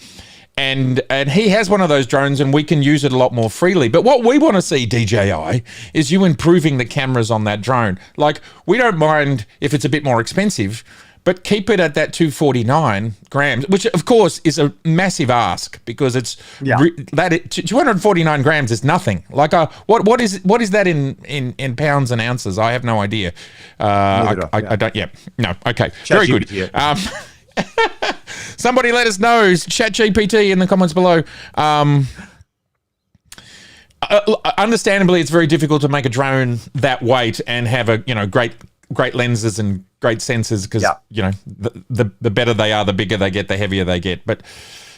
And he has one of those drones, and we can use it a lot more freely. But what we want to see, DJI, is you improving the cameras on that drone. Like, we don't mind if it's a bit more expensive, but keep it at that 249 grams, which of course is a massive ask, because it's 249 grams is nothing. Like, what is that in pounds and ounces? I have no idea. I don't. Yeah, no. Okay, very good. Somebody let us know. Chat GPT in the comments below. Understandably, it's very difficult to make a drone that weight and have a great lenses and great sensors, because the better they are, the bigger they get, the heavier they get. But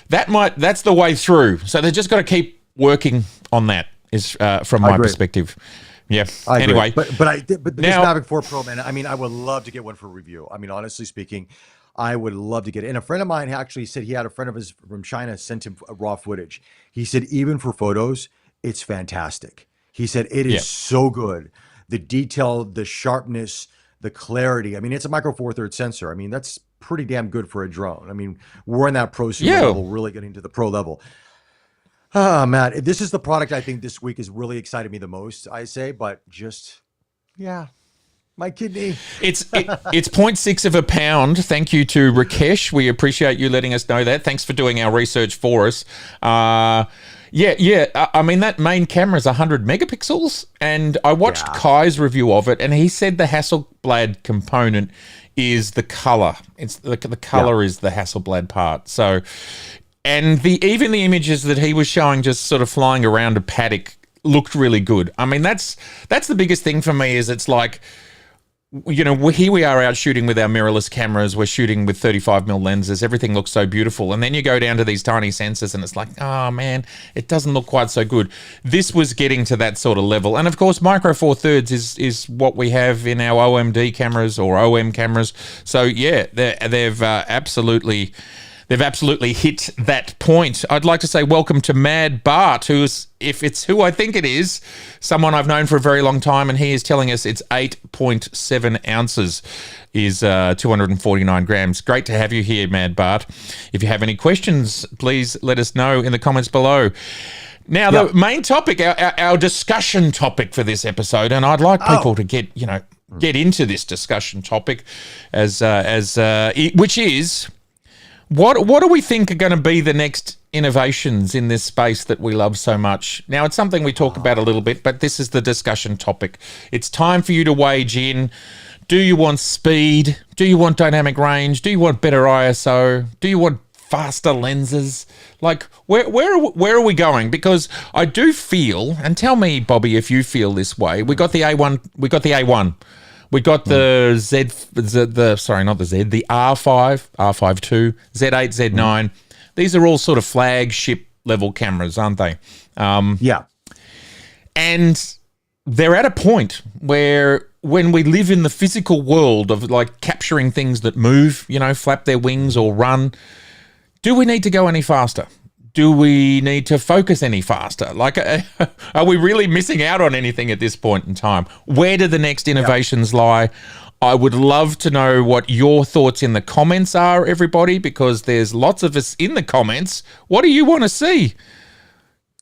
that's the way through. So they just got to keep working on that. Is from my perspective. Yeah. Anyway, but this Mavic 4 Pro, man. I mean, I would love to get one for review. I mean, honestly speaking, I would love to get it. And a friend of mine actually said he had a friend of his from China sent him raw footage. He said even for photos, it's fantastic. He said it is so good. The detail, the sharpness, the clarity. I mean, it's a micro four thirds sensor. I mean, that's pretty damn good for a drone. I mean, we're in that prosumer level, really getting to the pro level. Ah, man, this is the product I think this week has really excited me the most, I say, but just, my kidney. It's 0.6 of a pound. Thank you to Rakesh. We appreciate you letting us know that. Thanks for doing our research for us. I mean, that main camera is 100 megapixels, and I watched Kai's review of it, and he said the Hasselblad component is the color. It's the color is the Hasselblad part. So, and even the images that he was showing, just sort of flying around a paddock, looked really good. I mean, that's the biggest thing for me. Is it's like, here we are out shooting with our mirrorless cameras. We're shooting with 35mm lenses. Everything looks so beautiful. And then you go down to these tiny sensors and it's like, oh man, it doesn't look quite so good. This was getting to that sort of level. And of course, micro four thirds is what we have in our OMD cameras or OM cameras. So yeah, they've absolutely hit that point. I'd like to say welcome to Mad Bart, who's, if it's who I think it is, someone I've known for a very long time, and he is telling us it's 8.7 ounces, is 249 grams. Great to have you here, Mad Bart. If you have any questions, please let us know in the comments below. Now, the main topic, our discussion topic for this episode, and I'd like people to get into this discussion topic, which is, What do we think are going to be the next innovations in this space that we love so much? Now, it's something we talk about a little bit, but this is the discussion topic. It's time for you to wage in. Do you want speed? Do you want dynamic range? Do you want better ISO? Do you want faster lenses? Like, where are we going? Because I do feel, and tell me, Bobby, if you feel this way. We got the A1. We got the R5, the R5 II, Z8, Z9. These are all sort of flagship level cameras, aren't they? And they're at a point where, when we live in the physical world of like capturing things that move, flap their wings or run, do we need to go any faster? Do we need to focus any faster? Like, are we really missing out on anything at this point in time? Where do the next innovations lie? I would love to know what your thoughts in the comments are, everybody, because there's lots of us in the comments. What do you want to see?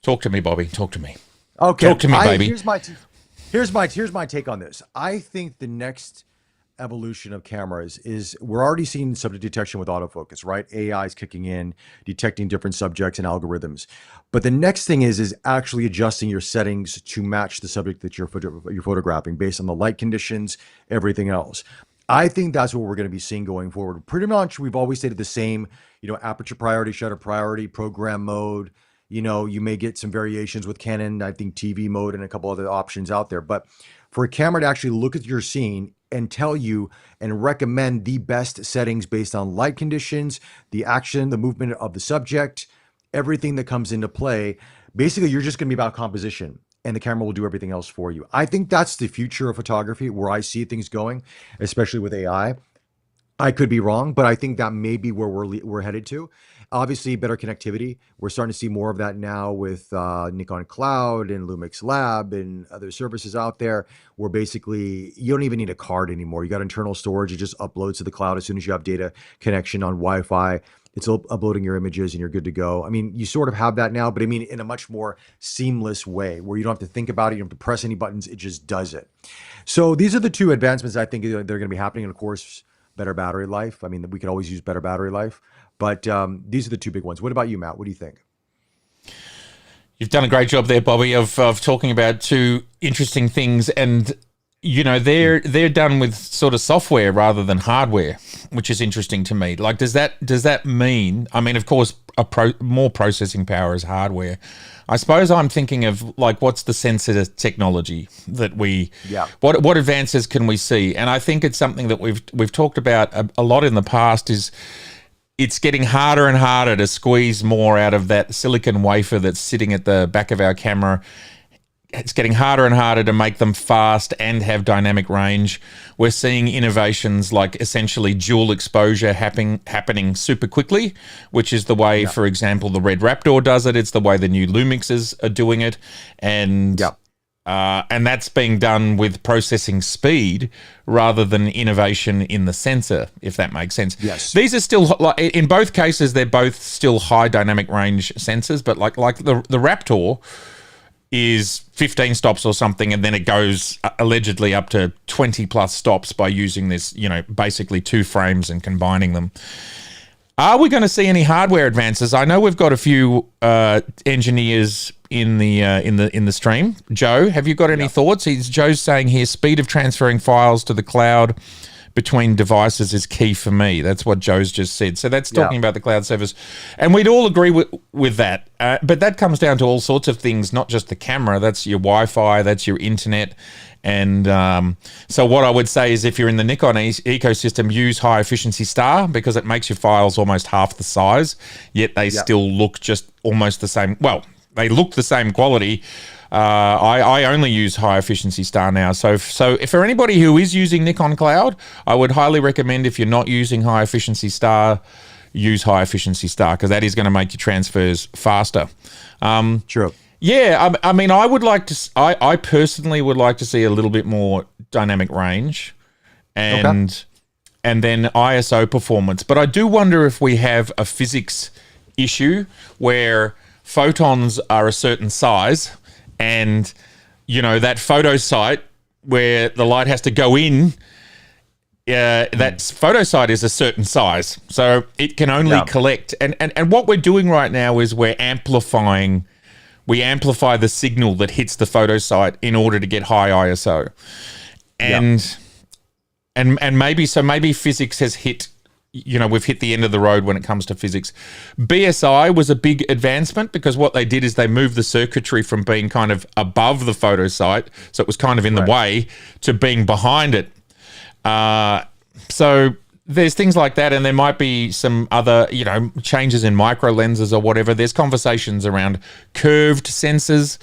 Talk to me, Bobby. Talk to me. Okay. Talk to me, baby. Here's my take on this. I think the next evolution of cameras is, we're already seeing subject detection with autofocus, right? AI is kicking in, detecting different subjects and algorithms. But the next thing is actually adjusting your settings to match the subject that you're photographing based on the light conditions, everything else. I think that's what we're going to be seeing going forward. Pretty much, we've always stated the same, aperture priority, shutter priority, program mode. You may get some variations with Canon, I think TV mode and a couple other options out there. But for a camera to actually look at your scene and tell you and recommend the best settings based on light conditions, the action, the movement of the subject, everything that comes into play, basically you're just going to be about composition, and the camera will do everything else for you. I think that's the future of photography, where I see things going, especially with AI. I could be wrong, but I think that may be where we're headed to. Obviously, better connectivity. We're starting to see more of that now with Nikon Cloud and Lumix Lab and other services out there, where basically you don't even need a card anymore. You got internal storage. It just uploads to the cloud as soon as you have data connection on Wi-Fi. It's uploading your images and you're good to go. I mean, you sort of have that now, but I mean, in a much more seamless way where you don't have to think about it. You don't have to press any buttons. It just does it. So these are the two advancements I think they're going to be happening. And of course, better battery life. I mean, we could always use better battery life, but these are the two big ones. What about you, Matt? What do you think? You've done a great job there, Bobby, of talking about two interesting things. And you know, they're done with sort of software rather than hardware, which is interesting to me. Like, does that mean? I mean, of course, more processing power is hardware. I suppose I'm thinking of like, what's the sensor technology that we? Yeah. What advances can we see? And I think it's something that we've talked about a lot in the past. Is it's getting harder and harder to squeeze more out of that silicon wafer that's sitting at the back of our camera. It's getting harder and harder to make them fast and have dynamic range. We're seeing innovations like essentially dual exposure happening super quickly, which is the way, for example, the Red Raptor does it. It's the way the new Lumixes are doing it. And that's being done with processing speed rather than innovation in the sensor, if that makes sense. Yes. These are still, like, in both cases, they're both still high dynamic range sensors, but like the Raptor is 15 stops or something, and then it goes allegedly up to 20 plus stops by using this, you know, basically two frames and combining them. Are we going to see any hardware advances? I know we've got a few engineers in the stream. Joe, have you got any thoughts? Joe's saying here, speed of transferring files to the cloud between devices is key for me. That's what Joe's just said. So that's talking about the cloud service. And we'd all agree with that. But that comes down to all sorts of things, not just the camera. That's your Wi-Fi, that's your internet. And so what I would say is if you're in the Nikon ecosystem, use high efficiency star because it makes your files almost half the size, yet they still look just almost the same. Well, they look the same quality. I only use high efficiency star now. So if for anybody who is using Nikon Cloud, I would highly recommend, if you're not using high efficiency star, use high efficiency star because that is going to make your transfers faster. Sure. Yeah, I mean, I personally would like to see a little bit more dynamic range and then ISO performance. But I do wonder if we have a physics issue where photons are a certain size and, you know, that photo site where the light has to go in, that photo site is a certain size. So it can only collect. And what we're doing right now is we amplify the signal that hits the photo site in order to get high ISO. And maybe physics has hit, you know, we've hit the end of the road when it comes to physics. BSI was a big advancement because what they did is they moved the circuitry from being kind of above the photo site, so it was kind of in the way, to being behind it. So there's things like that, and there might be some other, you know, changes in micro lenses or whatever. There's conversations around curved sensors.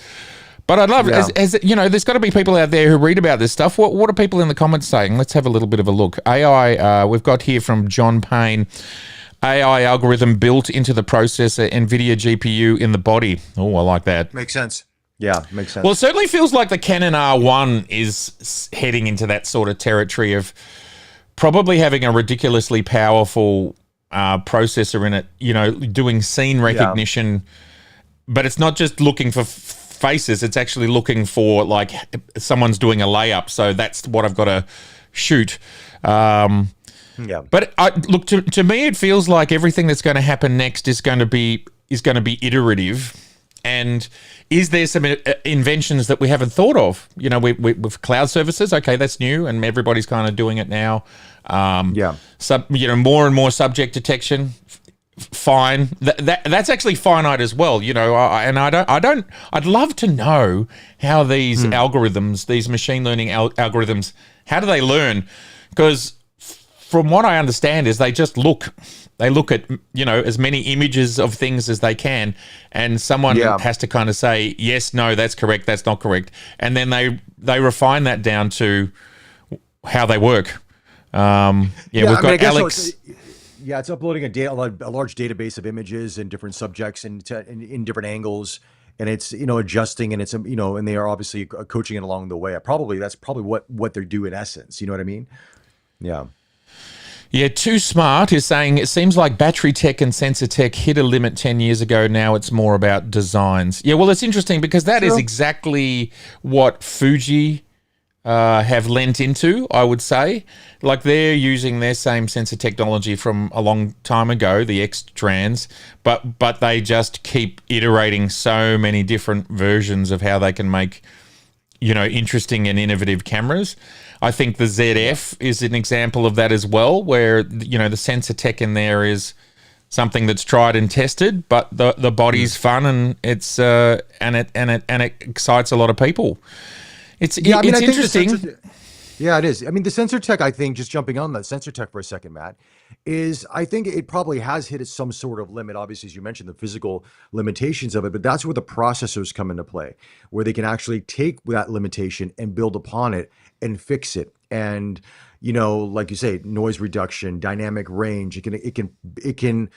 But I'd love, as you know, there's got to be people out there who read about this stuff. What are people in the comments saying? Let's have a little bit of a look. AI, we've got here from John Payne, AI algorithm built into the processor, NVIDIA GPU in the body. Oh, I like that. Makes sense. Yeah, makes sense. Well, it certainly feels like the Canon R1 is heading into that sort of territory of probably having a ridiculously powerful processor in it, you know, doing scene recognition, but it's not just looking for faces, it's actually looking for like someone's doing a layup, so that's what I've got to shoot. But look, to me it feels like everything that's going to happen next is going to be iterative. And is there some inventions that we haven't thought of? You know, with cloud services, okay, that's new, and everybody's kind of doing it now. You know, more and more subject detection. Fine, that's actually finite as well, you know. I'd love to know how these algorithms, these machine learning algorithms, how do they learn? Because from what I understand is they look at, you know, as many images of things as they can, and someone has to kind of say yes, no, that's correct, that's not correct, and then they refine that down to how they work. We've got Alex. Yeah, it's uploading a large database of images and different subjects and in different angles, and it's adjusting, and it's and they are obviously coaching it along the way. That's probably what they're doing in essence. You know what I mean? Yeah. Yeah, Too Smart is saying it seems like battery tech and sensor tech hit a limit 10 years ago. Now it's more about designs. Yeah, well, it's interesting because that is exactly what Fuji have lent into, I would say. Like, they're using their same sensor technology from a long time ago, the X-Trans, but they just keep iterating so many different versions of how they can make, interesting and innovative cameras. I think the ZF is an example of that as well, where, the sensor tech in there is something that's tried and tested, but the body's fun, and it's and it excites a lot of people. It's interesting. Yeah, it is. I mean, the sensor tech, I think, just jumping on that sensor tech for a second, Matt, is I think it probably has hit some sort of limit. Obviously, as you mentioned, the physical limitations of it, but that's where the processors come into play, where they can actually take that limitation and build upon it and fix it. And, like you say, noise reduction, dynamic range, it can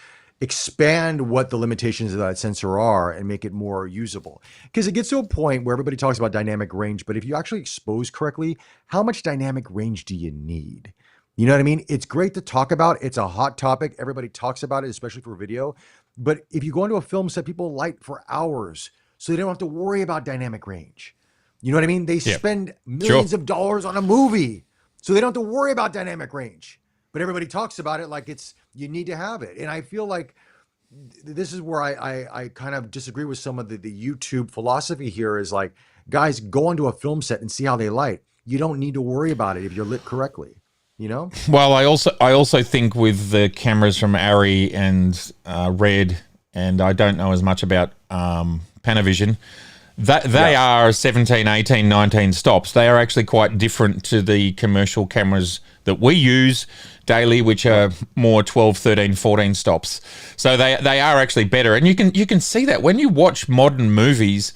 expand what the limitations of that sensor are and make it more usable. Because it gets to a point where everybody talks about dynamic range, but if you actually expose correctly, how much dynamic range do you need? You know what I mean? It's great to talk about. It's a hot topic. Everybody talks about it, especially for video. But if you go into a film set, people light for hours, so they don't have to worry about dynamic range. You know what I mean? They spend millions of dollars on a movie, so they don't have to worry about dynamic range. But everybody talks about it like you need to have it. And I feel like this is where I kind of disagree with some of the YouTube philosophy here, is like, guys, go onto a film set and see how they light. You don't need to worry about it if you're lit correctly, Well, I also think with the cameras from Arri and Red, and I don't know as much about Panavision, they are 17, 18, 19 stops. They are actually quite different to the commercial cameras that we use daily, which are more 12, 13, 14 stops. So they are actually better. And you can see that when you watch modern movies.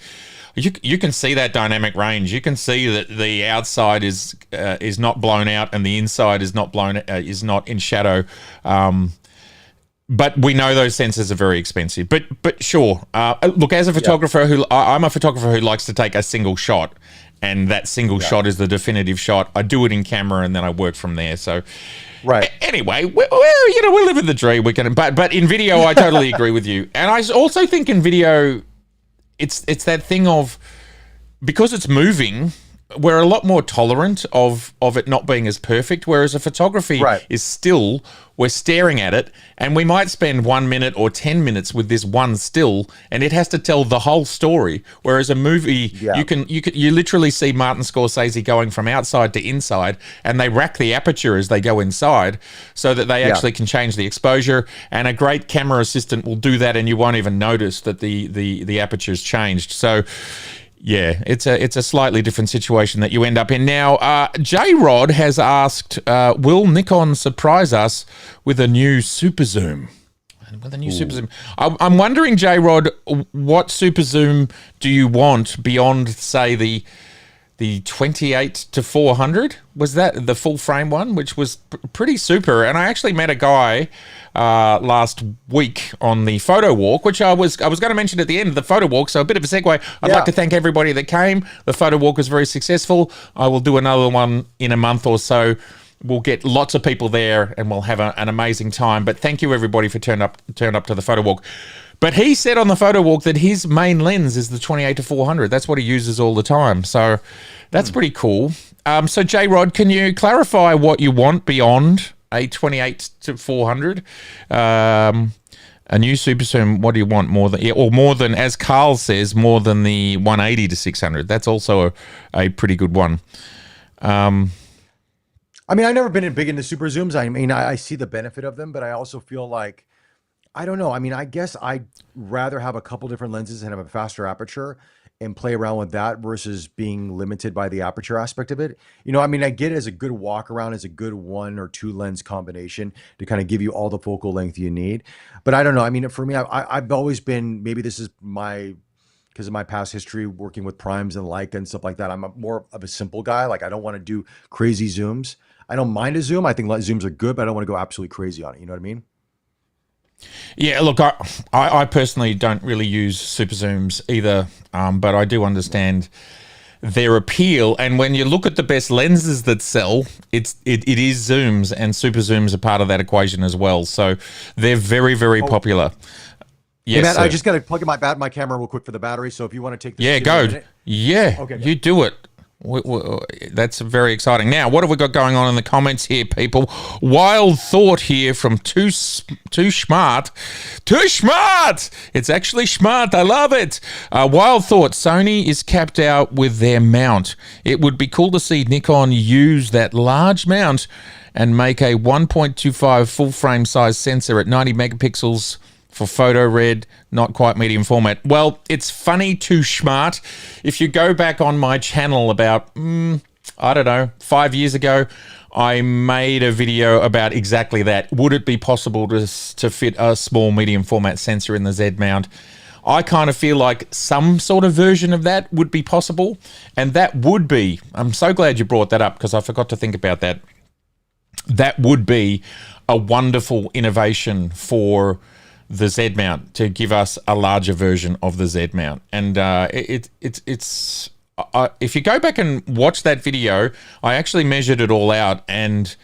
You can see that dynamic range. You can see that the outside is not blown out and the inside is not not in shadow. But we know those sensors are very expensive. But sure, look, as a photographer I'm a photographer who likes to take a single shot, and that single shot is the definitive shot. I do it in camera and then I work from there. So, anyway, we live in the dream. But in video, I totally agree with you. And I also think in video, it's that thing of, because it's moving, we're a lot more tolerant of it not being as perfect, whereas a photography is still, we're staring at it, and we might spend 1 minute or 10 minutes with this one still, and it has to tell the whole story. Whereas a movie, you literally see Martin Scorsese going from outside to inside, and they rack the aperture as they go inside so that they actually can change the exposure, and a great camera assistant will do that, and you won't even notice that the aperture's changed. So yeah, it's a slightly different situation that you end up in. Now, J-Rod has asked, will Nikon surprise us with a new super zoom? Super zoom. I'm wondering, J-Rod, what super zoom do you want beyond, say, the 28 to 400? Was that the full frame one, which was pretty super? And I actually met a guy last week on the photo walk, which I was going to mention at the end of the photo walk. So a bit of a segue. I'd like to thank everybody that came. The photo walk was very successful. I will do another one in a month or so. We'll get lots of people there and we'll have an amazing time. But thank you everybody for turning up to the photo walk. But he said on the photo walk that his main lens is the 28 to 400. That's what he uses all the time. So that's pretty cool. So J-Rod, can you clarify what you want beyond a 28 to 400? A new super zoom, what do you want more than, as Carl says, more than the 180 to 600? That's also a pretty good one. I mean, I've never been big into super zooms. I mean, I see the benefit of them, but I also feel like, I don't know. I mean, I guess I'd rather have a couple different lenses and have a faster aperture and play around with that versus being limited by the aperture aspect of it. I mean, I get it as a good walk around, as a good 1 or 2 lens combination to kind of give you all the focal length you need. But I don't know. I mean, for me, I've always been, maybe this is because of my past history working with primes and Leica and stuff like that, I'm more of a simple guy. Like, I don't want to do crazy zooms. I don't mind a zoom. I think zooms are good, but I don't want to go absolutely crazy on it. You know what I mean? Yeah, look, I personally don't really use super zooms either, but I do understand their appeal. And when you look at the best lenses that sell, it is zooms, and super zooms are part of that equation as well. So they're very, very popular. Yes, hey Matt, sir. I just got to plug in my camera real quick for the battery. So if you want to take this, yeah, go. Yeah, okay, you do it. That's very exciting. Now, what have we got going on in the comments here, people? Wild thought here from too smart. It's actually smart. I love it. Wild thought. Sony is capped out with their mount. It would be cool to see Nikon use that large mount and make a 1.25 full frame size sensor at 90 megapixels for photo red, not quite medium format. Well, it's funny too smart. If you go back on my channel about, I don't know, 5 years ago, I made a video about exactly that. Would it be possible to fit a small medium format sensor in the Z mount? I kind of feel like some sort of version of that would be possible. And that would be, I'm so glad you brought that up because I forgot to think about that. That would be a wonderful innovation for the Z mount, to give us a larger version of the Z mount. And it's if you go back and watch that video, I actually measured it all out, and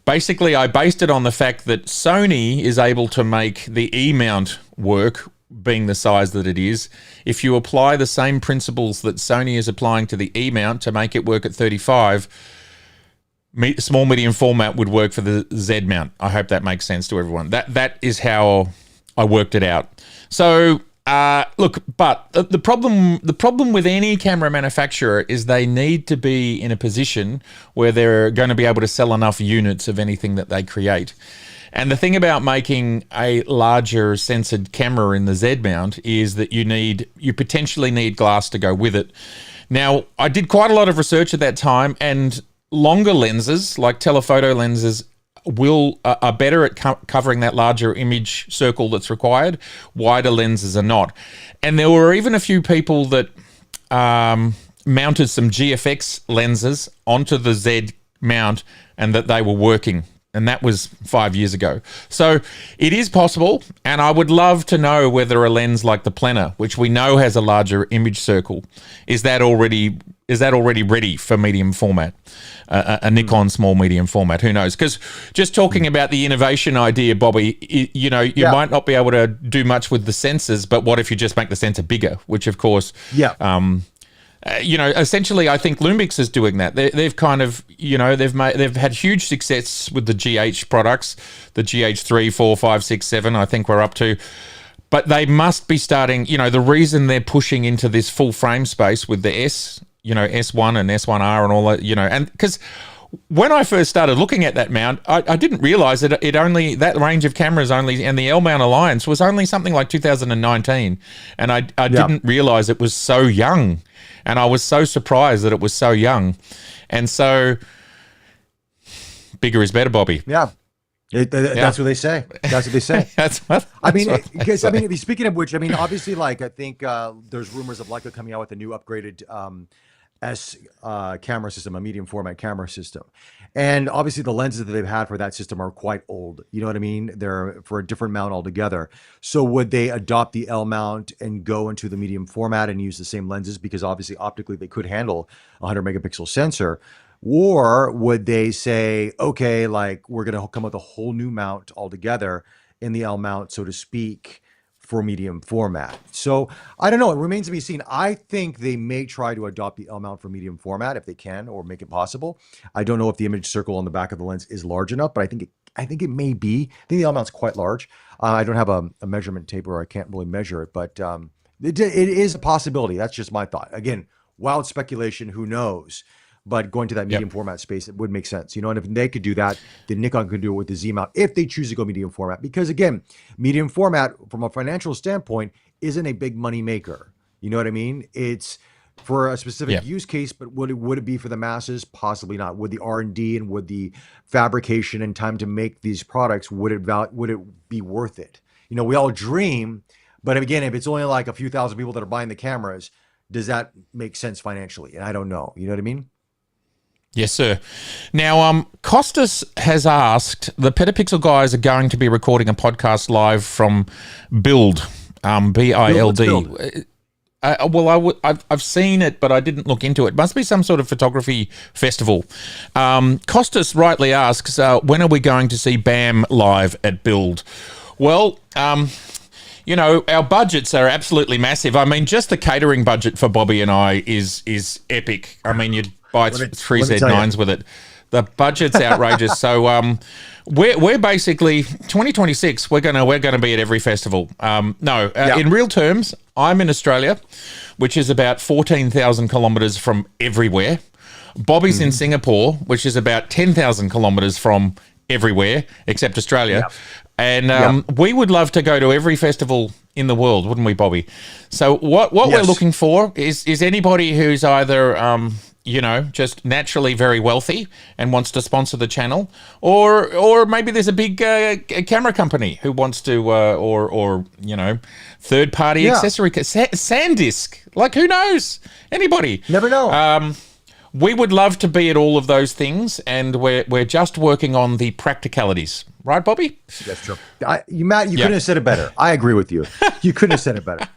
basically I based it on the fact that Sony is able to make the E mount work, being the size that it is. If you apply the same principles that Sony is applying to the E mount to make it work at 35, small medium format would work for the Z mount. I hope that makes sense to everyone. That is how I worked it out. So look, but the problem with any camera manufacturer is they need to be in a position where they're going to be able to sell enough units of anything that they create. And the thing about making a larger sensored camera in the Z mount is that you potentially need glass to go with it. Now, I did quite a lot of research at that time, and longer lenses like telephoto lenses are better at covering that larger image circle that's required. Wider lenses are not. And there were even a few people that mounted some GFX lenses onto the Z mount and that they were working. And that was 5 years ago. So it is possible, and I would love to know whether a lens like the Plena, which we know has a larger image circle, is that already ready for medium format? A Nikon small medium format, who knows? Because just talking about the innovation idea, Bobby, you might not be able to do much with the sensors, but what if you just make the sensor bigger? Which, of course, essentially, I think Lumix is doing that. They've kind of, they've had huge success with the GH products, the GH3, 4, 5, 6, 7. I think we're up to. But they must be starting. The reason they're pushing into this full frame space with the S1 and S1R and all that, and because when I first started looking at that mount, I didn't realize that that range of cameras only, and the L mount alliance was only something like 2019, and I didn't realize it was so young, and I was so surprised that it was so young, and so bigger is better, Bobby. Yeah. That's what they say. That's what they say. Speaking of which, obviously, I think there's rumors of Leica coming out with a new upgraded S camera system, a medium format camera system. And obviously the lenses that they've had for that system are quite old. You know what I mean? They're for a different mount altogether. So would they adopt the L mount and go into the medium format and use the same lenses? Because obviously optically they could handle a 100 megapixel sensor. Or would they say, okay, we're going to come up with a whole new mount altogether in the L mount, so to speak, for medium format? So I don't know. It remains to be seen. I think they may try to adopt the L mount for medium format if they can, or make it possible. I don't know if the image circle on the back of the lens is large enough, but I think it may be. I think the L mount's quite large. I don't have a measurement tape, or I can't really measure it, but it is a possibility. That's just my thought. Again, wild speculation. Who knows? But going to that medium format space, it would make sense. And if they could do that, then Nikon could do it with the Z mount if they choose to go medium format. Because again, medium format from a financial standpoint isn't a big money maker. You know what I mean? It's for a specific use case, but would it be for the masses? Possibly not. Would the R&D and would the fabrication and time to make these products, would it be worth it? We all dream, but again, if it's only like a few thousand people that are buying the cameras, does that make sense financially? And I don't know. You know what I mean? Yes, sir. Now, Costas has asked, the Petapixel guys are going to be recording a podcast live from Build, B-I-L-D. Build. Well, I've seen it, but I didn't look into it. Must be some sort of photography festival. Costas rightly asks, when are we going to see BAM live at Build? Well, you know, our budgets are absolutely massive. I mean, just the catering budget for Bobby and I is epic. I mean, you'd buy three Z9s with it. The budget's outrageous. So we're basically 2026. We're gonna be at every festival. In real terms, I'm in Australia, which is about 14,000 kilometers from everywhere. Bobby's in Singapore, which is about 10,000 kilometers from everywhere except Australia. And we would love to go to every festival in the world, wouldn't we, Bobby? So what we're looking for is anybody who's either just naturally very wealthy and wants to sponsor the channel, or maybe there's a big camera company who wants to, or third party accessory, SanDisk. Like, who knows? Anybody? Never know. We would love to be at all of those things, and we're just working on the practicalities. Right, Bobby? That's true. Matt, you couldn't have said it better. I agree with you. You couldn't have said it better.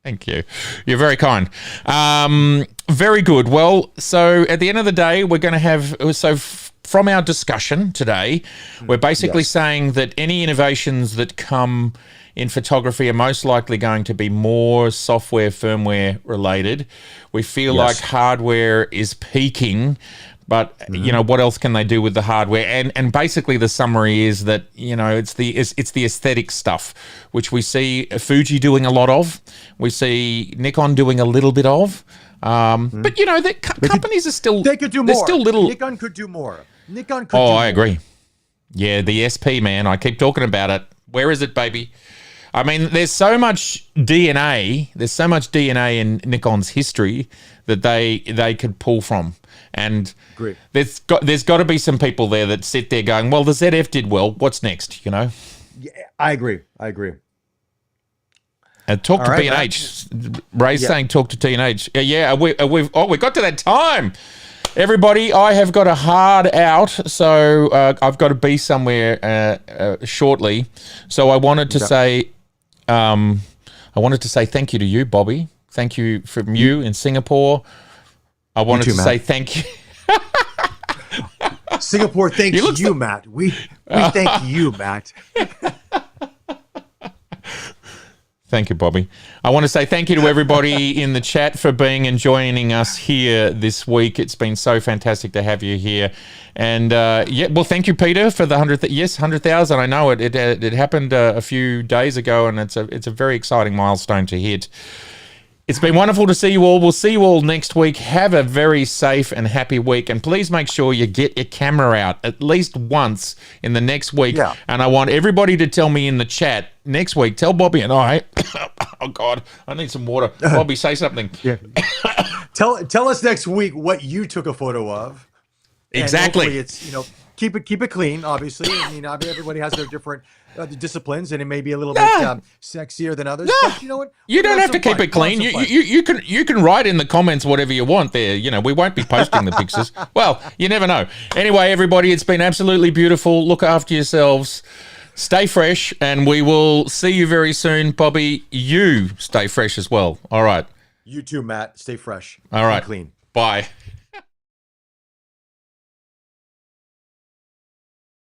Thank you. You're very kind. Very good. Well, so at the end of the day, we're going to have... from our discussion today, we're basically saying that any innovations that come in photography are most likely going to be more software, firmware related. We feel like hardware is peaking, but what else can they do with the hardware? And basically the summary is that it's the aesthetic stuff, which we see Fuji doing a lot of. We see Nikon doing a little bit of. But companies are still... They could do more. Still little... Nikon could do more. Nikon could do more. I agree. Yeah, the SP, man. I keep talking about it. Where is it, baby? I mean, there's so much DNA. There's so much DNA in Nikon's history that they could pull from. And there's got to be some people there that sit there going, well, the ZF did well. What's next, Yeah, I agree. And talk to B&H. Ray's saying talk to T&H. We got to that time. Everybody, I have got a hard out, so I've got to be somewhere shortly. So I wanted to say, thank you to you, Bobby. Thank you from you in Singapore. I wanted to say thank you. Singapore thanks you, Matt. We thank you, Matt. Thank you, Bobby. I want to say thank you to everybody in the chat for being and joining us here this week. It's been so fantastic to have you here. And thank you, Peter, for the 100,000. I know it happened a few days ago, and it's a very exciting milestone to hit. It's been wonderful to see you all. We'll see you all next week. Have a very safe and happy week. And please make sure you get your camera out at least once in the next week. Yeah. And I want everybody to tell me in the chat next week. Tell Bobby and I. Oh, God. I need some water. Bobby, say something. Yeah. Tell us next week what you took a photo of. Exactly. And it's, keep it clean, obviously. I mean, everybody has their different disciplines, and it may be a little bit sexier than others. But you know what? You don't have to keep it clean. You can write in the comments whatever you want there. We won't be posting the pictures. Well, you never know. Anyway, everybody, it's been absolutely beautiful. Look after yourselves. Stay fresh, and we will see you very soon. Bobby, you stay fresh as well. All right. You too, Matt. Stay fresh. All right. Clean. Bye.